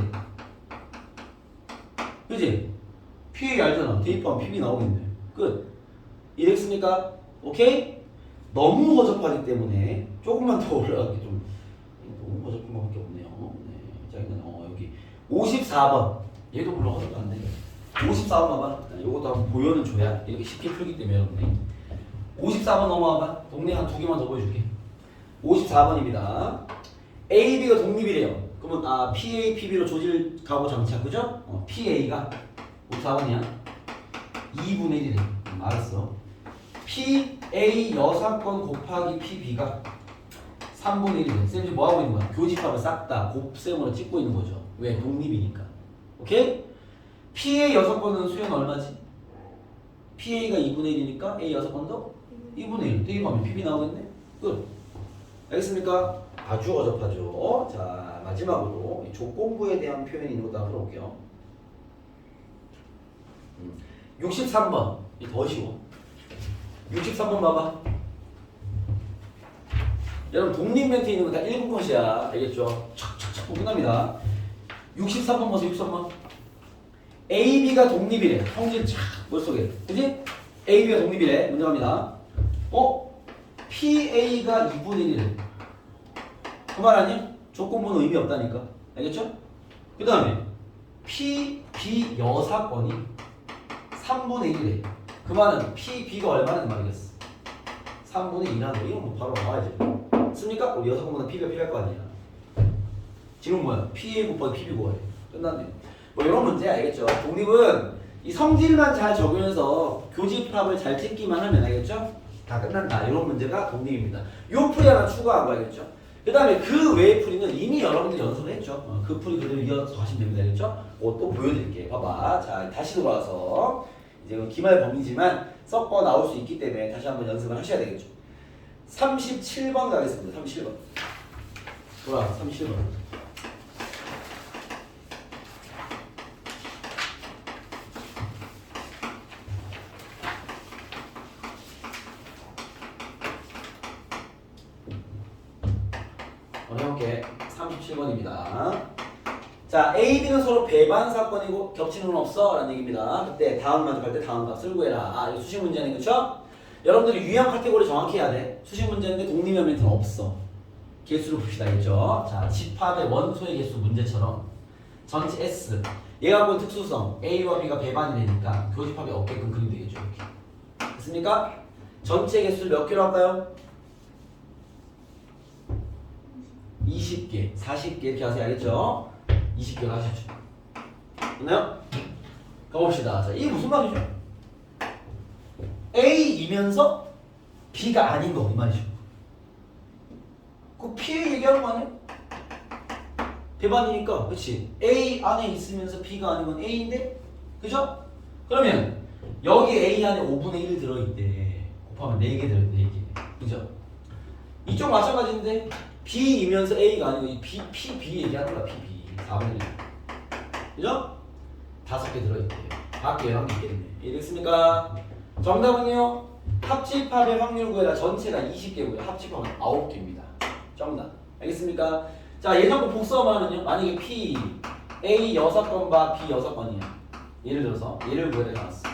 그지? PA 알잖아. 대입하면 PB 나오겠네. 끝. 이해됐습니까? 오케이? 너무 허접하기 때문에 조금만 더 올라가기 좀 너무 허접한 것밖에 없네요. 네, 자, 일단 여기 54번. 얘도 물론 허접도 안 돼. 54번 봐봐. 이것도 한번 보여는 줘야 이렇게 쉽게 풀기 때문에 여러분이. 54번 넘어와봐. 동네 한 두 개만 더 보여줄게. 54번입니다. A, B가 독립이래요. 그러면 PA, PB로 조질 가고 장착, 그죠? PA가 54번이야. 2분의 1이래. 알았어. PA 여사건 곱하기 PB가 3분의 1이래. 쌤 지금 뭐 하고 있는 거야? 교집합을 싹 다 곱셈으로 찍고 있는 거죠. 왜? 독립이니까. 오케이? PA 여사건은 수요는 얼마지? PA가 2분의 1이니까 A 여사건도 2분의 1. 대입하면 PB 나오겠네? 끝. 알겠습니까? 아주 어접하죠. 자, 마지막으로 조건부에 대한 표현이 있는 것도 한번 풀어볼게요. 63번. 이 더 쉬워. 63번 봐봐. 여러분 독립 멘트 있는 거 다 1분 컷이야. 알겠죠? 척척척 끝납니다. 63번 보세요. 63번. A, B가 독립이래. 형질 촥 머릿속에. 그지? A, B가 독립이래. 문제 갑니다. PA가 2분의 1이래. 그 말 아니야? 조건부는 의미 없다니까. 알겠죠? 그 다음에 PB 여사건이 3분의 1이래. 그 말은 PB가 얼마라는 말이겠어? 3분의 2라는 거. 이건 뭐 바로 나와야지. 씁니까? 우리 여사건보다 PB가 필요할 거 아니야. 지금 뭐야? PA 곱하기 PB 구하래. 끝났네. 뭐 이런 문제 알겠죠? 독립은 이 성질만 잘 적용해서 교집합을 잘 찍기만 하면 알겠죠? 다 끝난다. 이런 문제가 독립입니다. 요 풀이 하나 추가한 거 알겠죠? 그 다음에 그 외의 풀이는 이미 여러분들이 연습을 했죠. 그 풀이 그대로 이어서 하시면 됩니다. 알겠죠? 또 보여드릴게요. 봐봐. 자, 다시 돌아와서 이제 기말 범위지만 섞어 나올 수 있기 때문에 다시 한번 연습을 하셔야 되겠죠. 37번 가겠습니다. 37번. 돌아와서 37번. 해볼게. 37번입니다. 자, A, B는 서로 배반 사건이고 겹치는 건 없어 라는 얘기입니다. 그때 다음 만족할 때 다음 값을 구해라. 아, 이거 수식 문제네, 그쵸? 여러분들이 유형 카테고리 정확히 해야 돼. 수식 문제인데 독립면 멘트는 없어. 개수를 봅시다, 알겠죠? 자, 집합의 원소의 개수 문제처럼 전체 S. 얘가 갖고 있는 특수성 A와 B가 배반이 되니까 교집합이 없게끔 그리면 되겠죠, 이렇게. 됐습니까? 전체 개수를 몇 개로 할까요? 20개, 40개 이렇게 하세요, 알겠죠? 20개로 하시죠. 됐나요? 가봅시다. 자, 이게 무슨 말이죠? A이면서 B가 아닌 거, 이 말이죠. 그 P의 얘기하는 거 아니에요? 배반이니까, 그치? A 안에 있으면서 B가 아닌 건 A인데? 그죠? 그러면 여기 A 안에 5분의 1 들어있대. 곱하면 4개 들어있대, 4개. 그죠? 이쪽 마찬가지인데 B이면서 A가 아니고 B 얘기하는 거야, B. 4분의 1. 그죠? 5개 들어있대. 밖에 11개 있겠네. 이해됐습니까? 정답은요? 합집합의 확률 구해라. 전체가 20개고요. 합집합은 9개입니다. 정답. 알겠습니까? 자, 예전부 복수하면은요. 만약에 P, A 6건 봐, B 6건이야. 예를 들어서 얘를 구해라 나왔어.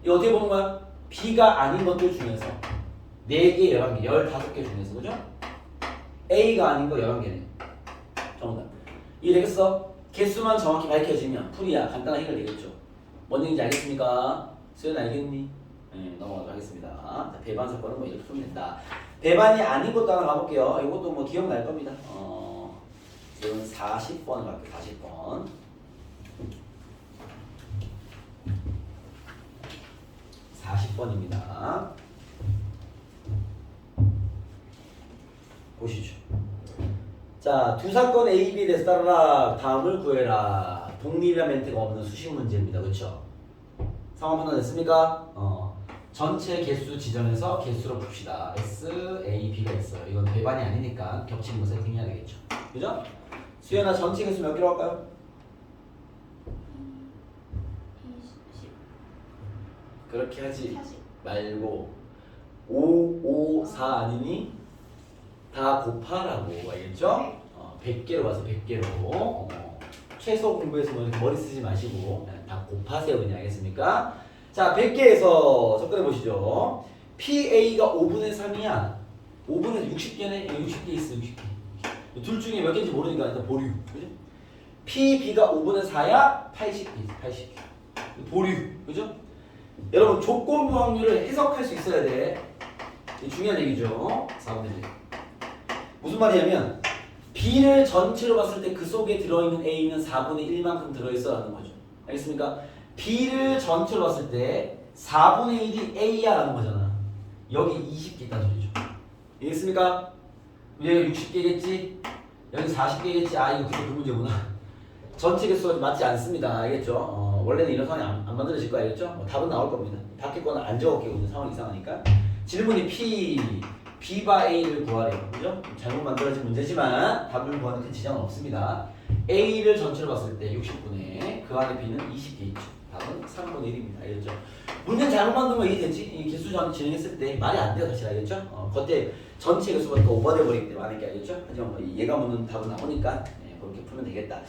이거 어떻게 보는 거야? B가 아닌 것들 중에서 4개, 11개, 15개 중에서 그죠? A가 아닌 거 11개네. 정답. 이해되겠어? 개수만 정확히 밝혀지면 풀이야. 간단한 해결 되겠죠. 뭔 얘기인지 알겠습니까? 수연 알겠니? 네, 넘어가도록 하겠습니다. 자, 배반 사건은 뭐 이렇게 풀면 된다. 배반이 아닌 것도 하나 가볼게요. 이것도 뭐 기억날 겁니다. 이건 40번을 갈게요. 40번. 40번입니다. 보시죠. 자, 두 사건 A, B에 대해서 따르라. 다음을 구해라. 독립이란 멘트가 없는 수식 문제입니다. 그렇죠? 상황 판단 됐습니까? 전체 개수 지정해서 개수로 봅시다. S, A, B가 있어요. 이건 배반이 아니니까 겹치는 거 세팅해야 되겠죠. 그죠? 수연아, 전체 개수 몇 개로 할까요? 20. 그렇게 하지 40. 말고 5, 5, 4 아니니? 다 곱하라고 알겠죠? 100개로 와서 100개로 최소 공부해서 뭐 이렇게 머리 쓰지 마시고 다 곱하세요. 그냥 알겠습니까? 자, 100개에서 접근해 보시죠. PA가 5분의 3이야. 5분의 60개네. 60개 있어. 60개. 둘 중에 몇 개인지 모르니까 일단 보류. 그죠? PB가 5분의 4야. 80개 있어. 80개. 보류. 그죠? 여러분 조건부 확률을 해석할 수 있어야 돼. 이게 중요한 얘기죠. 4분의 1. 무슨 말이냐면 B를 전체로 봤을 때 그 속에 들어있는 A는 4분의 1만큼 들어있어 라는 거죠. 알겠습니까? B를 전체로 봤을 때 4분의 1이 A야 라는 거잖아. 여기 20개 있다는 소리죠. 이해했습니까? 여기가 60개겠지? 여기 40개겠지? 아, 이거 그게 그 문제구나. 전체 개수가 맞지 않습니다. 알겠죠? 원래는 이런 상황이 안 만들어질 거 알겠죠? 답은 나올 겁니다. 밖에 거는 안 적을게요. 오늘 상황이 이상하니까. 질문이 B바 A를 구하래요. 그죠? 잘못 만들어진 문제지만 답을 구하는 큰 지장은 없습니다. A를 전체로 봤을 때 60분의 그 안에 B는 20개 있죠. 답은 3분의 1입니다. 알겠죠? 문제는 잘못 만든 거 이해됐지? 이 개수전 진행했을 때 말이 안 돼요. 사실 알겠죠? 그때 전체 개수가 더 오버돼 버리기 때문에 많은 게 알겠죠? 하지만 뭐 얘가 묻는 답은 나오니까 그렇게 풀면 되겠다.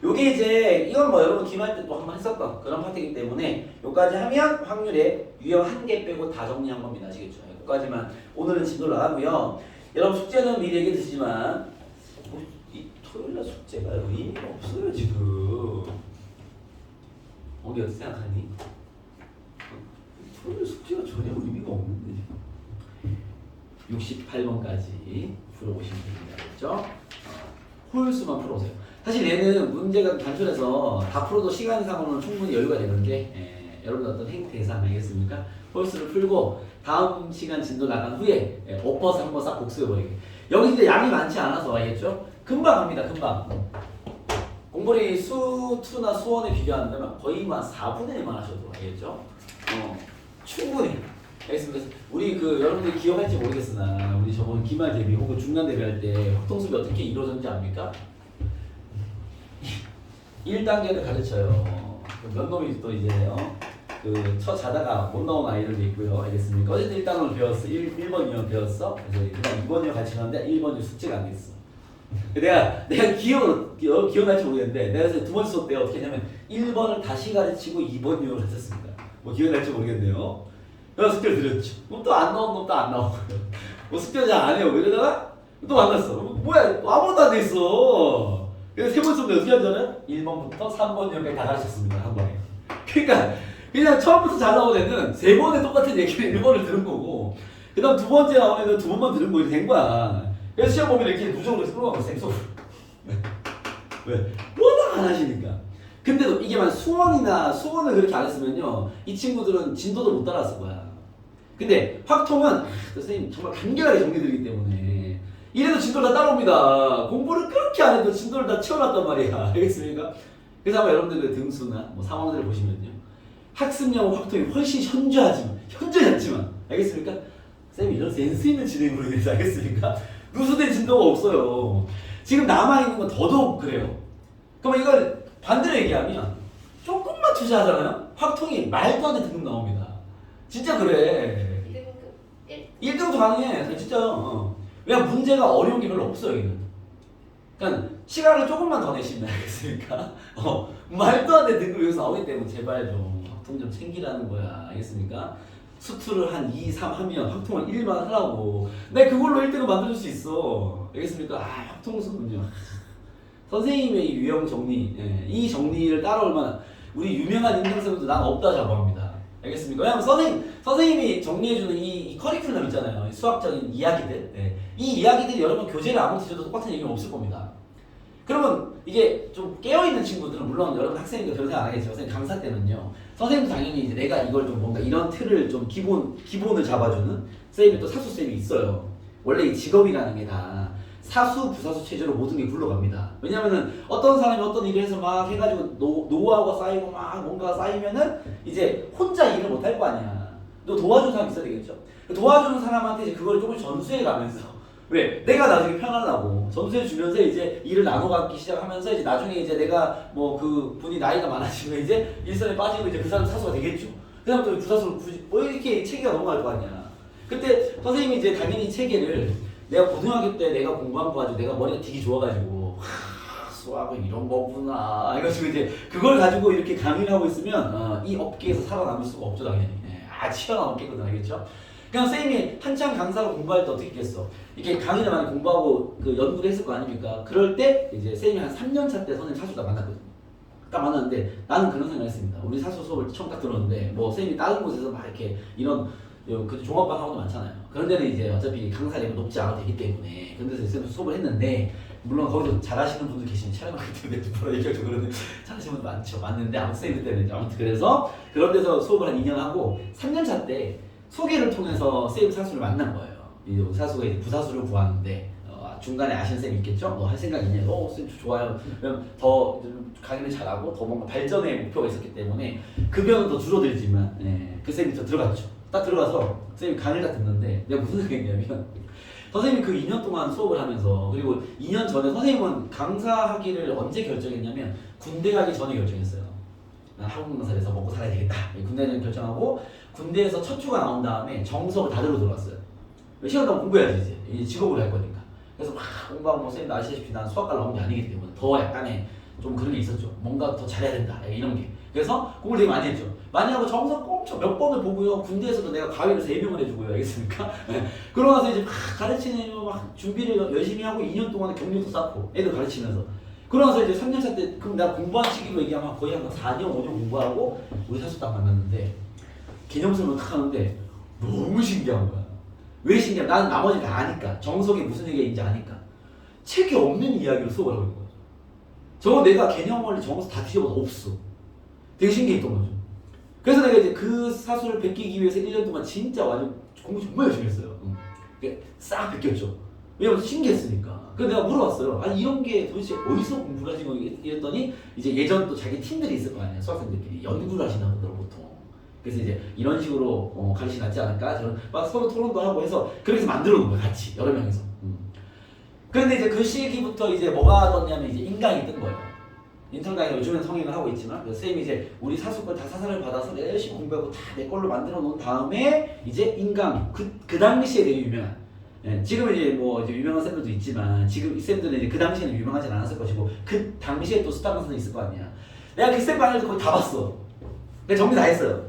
요게 이제 이건 뭐 여러분 기말 때 또 한번 했었던 그런 파트이기 때문에 요까지 하면 확률에 유형 1개 빼고 다 정리한 겁니다. 아시겠죠? 요까지만 오늘은 진도를 나가고요. 여러분 숙제는 미리 얘기해 주시지만 이 토요일날 숙제가 의미가 없어요 지금. 어디 어떻게 생각하니? 토요일 숙제가 전혀 의미가 없는데 68번까지 풀어보시면 됩니다. 그렇죠? 홀수만 풀어보세요. 사실 얘는 문제가 단순해서 다 풀어도 시간상으로는 충분히 여유가 되는데 여러분 어떤 행태상 알겠습니까? 홀수를 풀고 다음 시간 진도 나간 후에 엎어서 한번 싹 복수해버리게. 여기 근데 양이 많지 않아서 알겠죠? 금방 갑니다. 금방. 공부리 수2나 수1에 비교한다면 거의 한 4분의 1만 하셔도 알겠죠? 충분히. 알겠습니다. 우리 여러분들이 기억할지 모르겠으나 우리 저번 기말 대비 혹은 중간 대비할 때 확통수비 어떻게 이루어졌는지 압니까? 1단계를 가르쳐요. 몇 놈이 또 이제 쳐 자다가 못 나온 아이들도 있고요. 알겠습니까? 어쨌든 1단원을 배웠어. 1번 유형 배웠어. 그래서 그냥 2번 유형 같이 가는데 1번 유형 숙제가 안 됐어. 내가 기억날지 모르겠는데 내가 그래서 두 번째 수업 때 어떻게 했냐면 1번을 다시 가르치고 2번 유형을 했었습니다. 뭐 기억날지 모르겠네요. 그래서 숙제를 드렸죠. 그럼 또 안 나온 놈 또 안 나오고요. 뭐 숙제를 잘 안 해요. 이러다가 또 만났어. 뭐야 아무것도 안 돼 있어. 그래서 세 번 수업 때 어떻게 하잖아요? 1번부터 3번 유형까지 다 가르쳤습니다. 한 번에. 그러니까 그냥 처음부터 잘 나온 애는 세 번에 똑같은 얘기를 1번을 들은 거고 그 다음 두 번째 나온 애는 두 번만 들은 거 이렇게 된 거야. 그래서 시험 보면 이렇게 누적으로 끌어가고 쌤속으로. 왜? 워낙 안 하시니까. 근데도 이게 만 수원을 그렇게 안 했으면요 이 친구들은 진도도 못 따라왔을 거야. 근데 확통은 선생님 정말 간결하게 정리드리기 때문에 이래도 진도를 다 따라옵니다. 공부를 그렇게 안 해도 진도를 다 채워놨단 말이야. 알겠습니까? 그래서 아마 여러분들 그 등수나 뭐 상황들을 보시면요 학습량 확통이 훨씬 현저하지만 알겠습니까? 쌤이 이런 센스 있는 진행으로 인해서 알겠습니까? 누수된 진도가 없어요. 지금 남아있는 건 더더욱 그래요. 그러면 이걸 반대로 얘기하면 조금만 투자하잖아요? 확통이 말도 안 되는 등급 나옵니다. 진짜 그래. 1등도 가능해. 진짜. 왜냐면 문제가 어려운 게 별로 없어요, 여기는. 그러니까 시간을 조금만 더 내시면 알겠습니까? 말도 안 되는 등급이 여기서 나오기 때문에 제발 좀 확통 좀 챙기라는 거야. 알겠습니까? 수투를 한 2, 3 하면 확통을 1만 하라고. 내가 그걸로 1등을 만들어줄 수 있어. 알겠습니까? 확통수는요. 선생님의 이 유형 정리, 이 정리를 따라올 만한 우리 유명한 인증서도 난 없다 자부합니다. 알겠습니까? 왜냐면 선생님이 정리해주는 이 커리큘럼 있잖아요. 수학적인 이야기들. 이 이야기들이 여러분 교재를 아무리 뒤져도 똑같은 얘기는 없을 겁니다. 그러면 이게 좀 깨어있는 친구들은 물론 여러분 학생이니까 별 생각 안 하겠지만 선생님 강사 때는요 선생님도 당연히 이제 내가 이걸 좀 뭔가 이런 틀을 좀 기본을 잡아주는 선생님이 또 사수쌤이 있어요. 원래 이 직업이라는 게 다 사수 부사수 체제로 모든 게 굴러갑니다. 왜냐면은 어떤 사람이 어떤 일을 해서 막 해가지고 노하우가 쌓이고 막 뭔가 쌓이면은 이제 혼자 일을 못 할 거 아니야. 너 도와주는 사람 있어야 되겠죠. 도와주는 사람한테 이제 그걸 조금 전수해 가면서 왜? 내가 나중에 편하려고 전수해 주면서 이제 일을 나눠 갖기 시작하면서 이제 나중에 이제 내가 뭐 그 분이 나이가 많아지면 이제 일선에 빠지고 이제 그 사람 사수가 되겠죠. 그 다음 또 부사수를 굳이 이렇게 체계가 넘어갈 거 아니야. 그때 선생님이 이제 당연히 체계를 내가 고등학교 때 내가 공부한 거 가지고 내가 머리가 되게 좋아가지고 수학은 이런 거구나 해가지고 이제 그걸 가지고 이렇게 강의를 하고 있으면 이 업계에서 살아남을 수가 없죠 당연히. 치열한 업계거든 알겠죠? 그냥 선생님이 한창 강사로 공부할 때 어떻게 했겠어? 이렇게 강의를 많이 공부하고 그 연구를 했을 거 아닙니까? 그럴 때 이제 선생님이 한 3년 차 때 선생님 사수 딱 만났거든. 딱 만났는데 나는 그런 생각을 했습니다. 우리 사수 수업을 처음 딱 들었는데 뭐 선생님이 다른 곳에서 막 이렇게 이런 그 종합반 학원도 많잖아요. 그런 데는 이제 어차피 강사 레벨 높지 않아도 되기 때문에 그런 데서 쌤도 수업을 했는데 물론 거기서 잘하시는 분들 계시면 촬영할 텐데 뭐라 얘기하죠. 그러는데 잘하시는 분들 많죠. 맞는데 아무튼 쌤 그때는 아무튼 그래서 그런 데서 수업을 한 2년 하고 3년 차 때 소개를 통해서 쌤 사수를 만난 거예요. 이 사수가 이제 부사수를 구하는데 중간에 아시는 쌤이 있겠죠? 뭐 할 생각 있냐? 쌤 좋아요. 그럼 더 강의를 잘하고 더 뭔가 발전의 목표가 있었기 때문에 급여는 더 줄어들지만 그 쌤이 더 들어갔죠. 딱 들어가서 선생님이 강의를 딱 듣는데 내가 무슨 생각했냐면 선생님이 그 2년 동안 수업을 하면서 그리고 2년 전에 선생님은 강사하기를 언제 결정했냐면 군대 가기 전에 결정했어요. 난 한국 강사를 해서 먹고 살아야 되겠다. 군대 가기 결정하고 군대에서 첫 주가 나온 다음에 정석을 다 들고 들어왔어요. 시간 동안 공부해야지 이제 직업으로 할 거니까. 그래서 막 공부하고 선생님도 아시다시피 난 수학과 나온 게 아니기 때문에 더 약간의 좀 그런 게 있었죠. 뭔가 더 잘해야 된다 이런 게. 그래서 공부를 되게 많이 했죠. 많이 하고 정석 엄청 몇 번을 보고요. 군대에서도 내가 가위를 3명을 해주고요. 알겠습니까? 그러고 나서 이제 막 가르치는 막 준비를 열심히 하고 2년 동안 경력도 쌓고 애들 가르치면서 그러고 나서 이제 3년차 때 그럼 내가 공부한 시기로 얘기하면 거의 한 4년 5년 공부하고 우리 사수 딱 만났는데 개념 설명 딱 하는데 너무 신기한 거야. 왜 신기해? 나는 나머지 다 아니까 정석이 무슨 얘기인지 아니까 책에 없는 이야기로 수업을 하고 있는 거야. 저거 내가 개념을 정석 다 뒤져봐도 없어. 되게 신기했던 거죠. 그래서 내가 이제 그 사수를 베끼기 위해서 1년 동안 진짜 완전 공부 정말 열심히 했어요. 싹 베꼈죠. 왜냐면 신기했으니까. 그래서 내가 물어봤어요. 아니 이런 게 도대체 어디서 공부를 하신 거예요? 이랬더니 이제 예전 또 자기 팀들이 있을 거 아니에요. 수학생들끼리 연구를 하시는 분들 보통. 그래서 이제 이런 식으로 가르치지 않지 않을까? 저는 막 서로 토론도 하고 해서 그렇게 해서 만들어 놓은 거예요. 같이 여러 명이서. 그런데 이제 그 시기부터 이제 뭐가 떴냐면 이제 인강이 뜬 거예요. 인턴 강의 요즘은 성행을 하고 있지만 쌤이 이제 우리 사수 걸 다 사사를 받아서 열심히 공부하고 다 내 걸로 만들어 놓은 다음에 이제 인강 그 당시에 되게 유명한 예, 지금 이제 뭐 이제 유명한 쌤들도 있지만 지금 이 쌤들은 이제 그 당시에는 유명하진 않았을 것이고 그 당시에 또 스타 강사는 있을 거 아니야. 내가 그 쌤 방에도 거의 다 봤어. 내가 정리 다 했어요.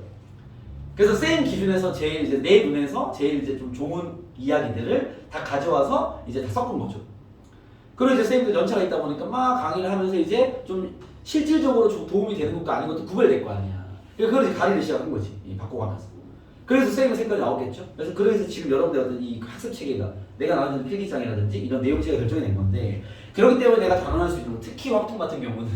그래서 쌤 기준에서 제일 이제 내 눈에서 제일 이제 좀 좋은 이야기들을 다 가져와서 이제 다 섞은 거죠. 그리고 이제 쌤들 연차가 있다 보니까 막 강의를 하면서 이제 좀 실질적으로 좀 도움이 되는 것도 아닌 것도 구별될 거 아니야. 그걸 이제 가리기 시작한 거지. 바꿔가면서. 그래서 쌤의 색깔이 나오겠죠. 그래서 지금 여러분들 어떤 이 학습 체계가 내가 나오는 필기장이라든지 이런 내용체가 결정이 된 건데 그렇기 때문에 내가 단언할 수 있는 건 특히 확통 같은 경우는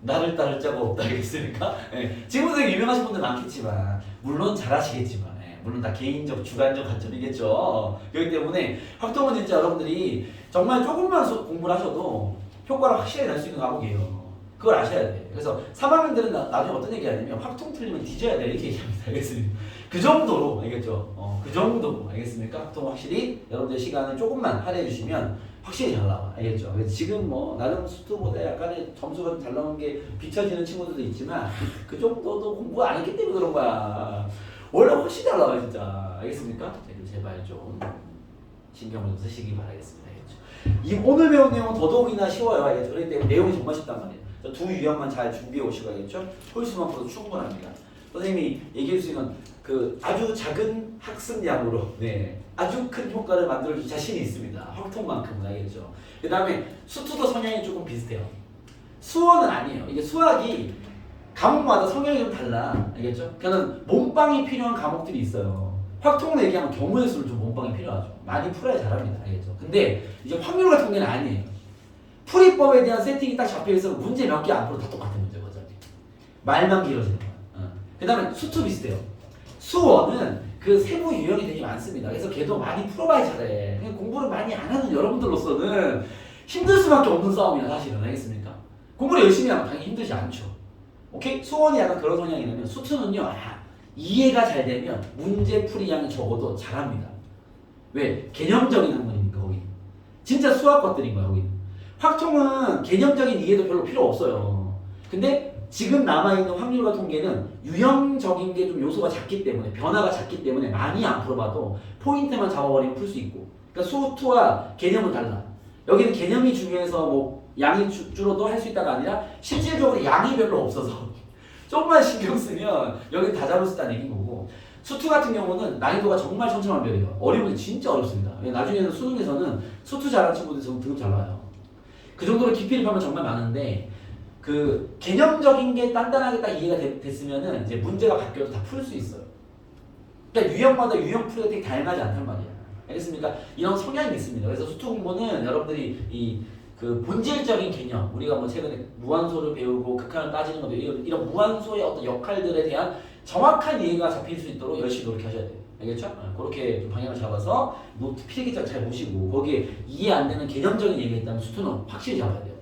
나를 따를 자가 없다 알겠습니까? 예. 지금도 되게 유명하신 분들 많겠지만 물론 잘하시겠지만 물론 다 개인적 주관적 관점이겠죠. 그렇기 때문에 확통은 진짜 여러분들이 정말 조금만 공부를 하셔도 효과를 확실히 낼 수 있는 과목이에요. 그걸 아셔야 돼. 그래서 3학년들은 나중에 어떤 얘기 하냐면 확통 틀리면 뒤져야 돼 이렇게 얘기합니다. 알겠습니까? 그 정도로 알겠죠? 그 정도로 알겠습니까? 확통 확실히 여러분들 시간을 조금만 할애해 주시면 확실히 잘 나와. 알겠죠? 그래서 지금 뭐 나름 수트보다 약간의 점수가 좀 잘 나오는 게 비춰지는 친구들도 있지만 그 정도도 공부 안 했기 때문에 그런 거야. 원래 훨씬 잘 나와요 진짜. 알겠습니까? 제발 좀 신경을 좀 쓰시기 바라겠습니다. 알겠죠? 이 오늘 배운 내용은 더더욱이나 쉬워요. 알겠죠? 그렇기 때문에 내용이 정말 쉽단 말이에요. 두 유형만 잘 준비해 오시고 알겠죠? 홀수만으로도 충분합니다. 선생님이 얘기할 수 있는 그 아주 작은 학습량으로 아주 큰 효과를 만들어줄 자신이 있습니다. 확통만큼은 알겠죠? 그 다음에 수투도 성향이 조금 비슷해요. 수어는 아니에요. 이게 수학이 과목마다 성향이 좀 달라. 알겠죠? 그러니까 몸빵이 필요한 과목들이 있어요. 확통을 얘기하면 경우의 수를 좀 몸빵이 필요하죠. 많이 풀어야 잘합니다. 알겠죠? 근데 이제 확률 같은 경우는 아니에요. 풀이법에 대한 세팅이 딱 잡혀있어서 문제 몇 개 안 풀어도 다 똑같은 문제가 어차피. 말만 길어지는 거야. 그 다음에 수투 비슷해요. 수어는 그 세부 유형이 되게 많습니다. 그래서 걔도 많이 풀어봐야 잘해. 그냥 공부를 많이 안 하는 여러분들로서는 힘들 수밖에 없는 싸움이야 사실은. 알겠습니까? 공부를 열심히 하면 당연히 힘들지 않죠. 오케이? 수원이 약간 그런 성향이라면 수투는요. 이해가 잘 되면 문제 풀이 양이 적어도 잘합니다. 왜? 개념적인 학문이니까 거기. 진짜 수학 것들인 거야 거기. 확통은 개념적인 이해도 별로 필요 없어요. 근데 지금 남아있는 확률과 통계는 유형적인 게 좀 요소가 작기 때문에 변화가 작기 때문에 많이 안 풀어봐도 포인트만 잡아버리면 풀 수 있고. 그러니까 수투와 개념은 달라. 여기는 개념이 중요해서 뭐 양이 줄어도 할 수 있다가 아니라 실질적으로 양이 별로 없어서 조금만 신경 쓰면 여기 다 잡을 수 있다는 얘기인 거고. 수투 같은 경우는 난이도가 정말 천차만별이에요. 어려우면 진짜 어렵습니다. 나중에는 수능에서는 수투 잘하는 친구들이 등급 잘 나와요. 그 정도로 깊이를 파면 정말 많은데 그 개념적인 게 단단하게 딱 이해가 됐으면은 이제 문제가 바뀌어도 다 풀 수 있어요. 그러니까 유형마다 유형 풀이가 되게 다양하지 않단 말이야. 알겠습니까? 이런 성향이 있습니다. 그래서 수투 공부는 여러분들이 이 그 본질적인 개념, 우리가 뭐 최근에 무한소를 배우고 극한을 따지는 거 이런 무한소의 어떤 역할들에 대한 정확한 이해가 잡힐 수 있도록 열심히 노력하셔야 돼요. 알겠죠? 그렇게 좀 방향을 잡아서 노트 필기장 잘 보시고 거기에 이해 안 되는 개념적인 얘기가 있다면 수투는 확실히 잡아야 돼요.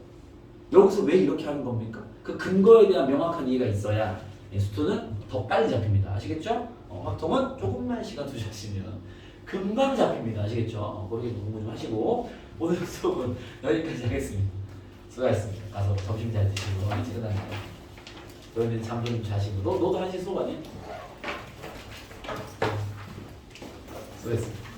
여기서 왜 이렇게 하는 겁니까? 그 근거에 대한 명확한 이해가 있어야 수투는 더 빨리 잡힙니다. 아시겠죠? 확통은 조금만 시간 두셨으면 금방 잡힙니다. 아시겠죠? 그렇게 공부 좀 하시고 오늘 수업은 여기까지 하겠습니다. 수고하셨습니다. 가서 점심 잘 드시고 일찍 끝나니까 너희는 잠 좀 자시고 너도 한시 수업 아니야? 수고했습니다.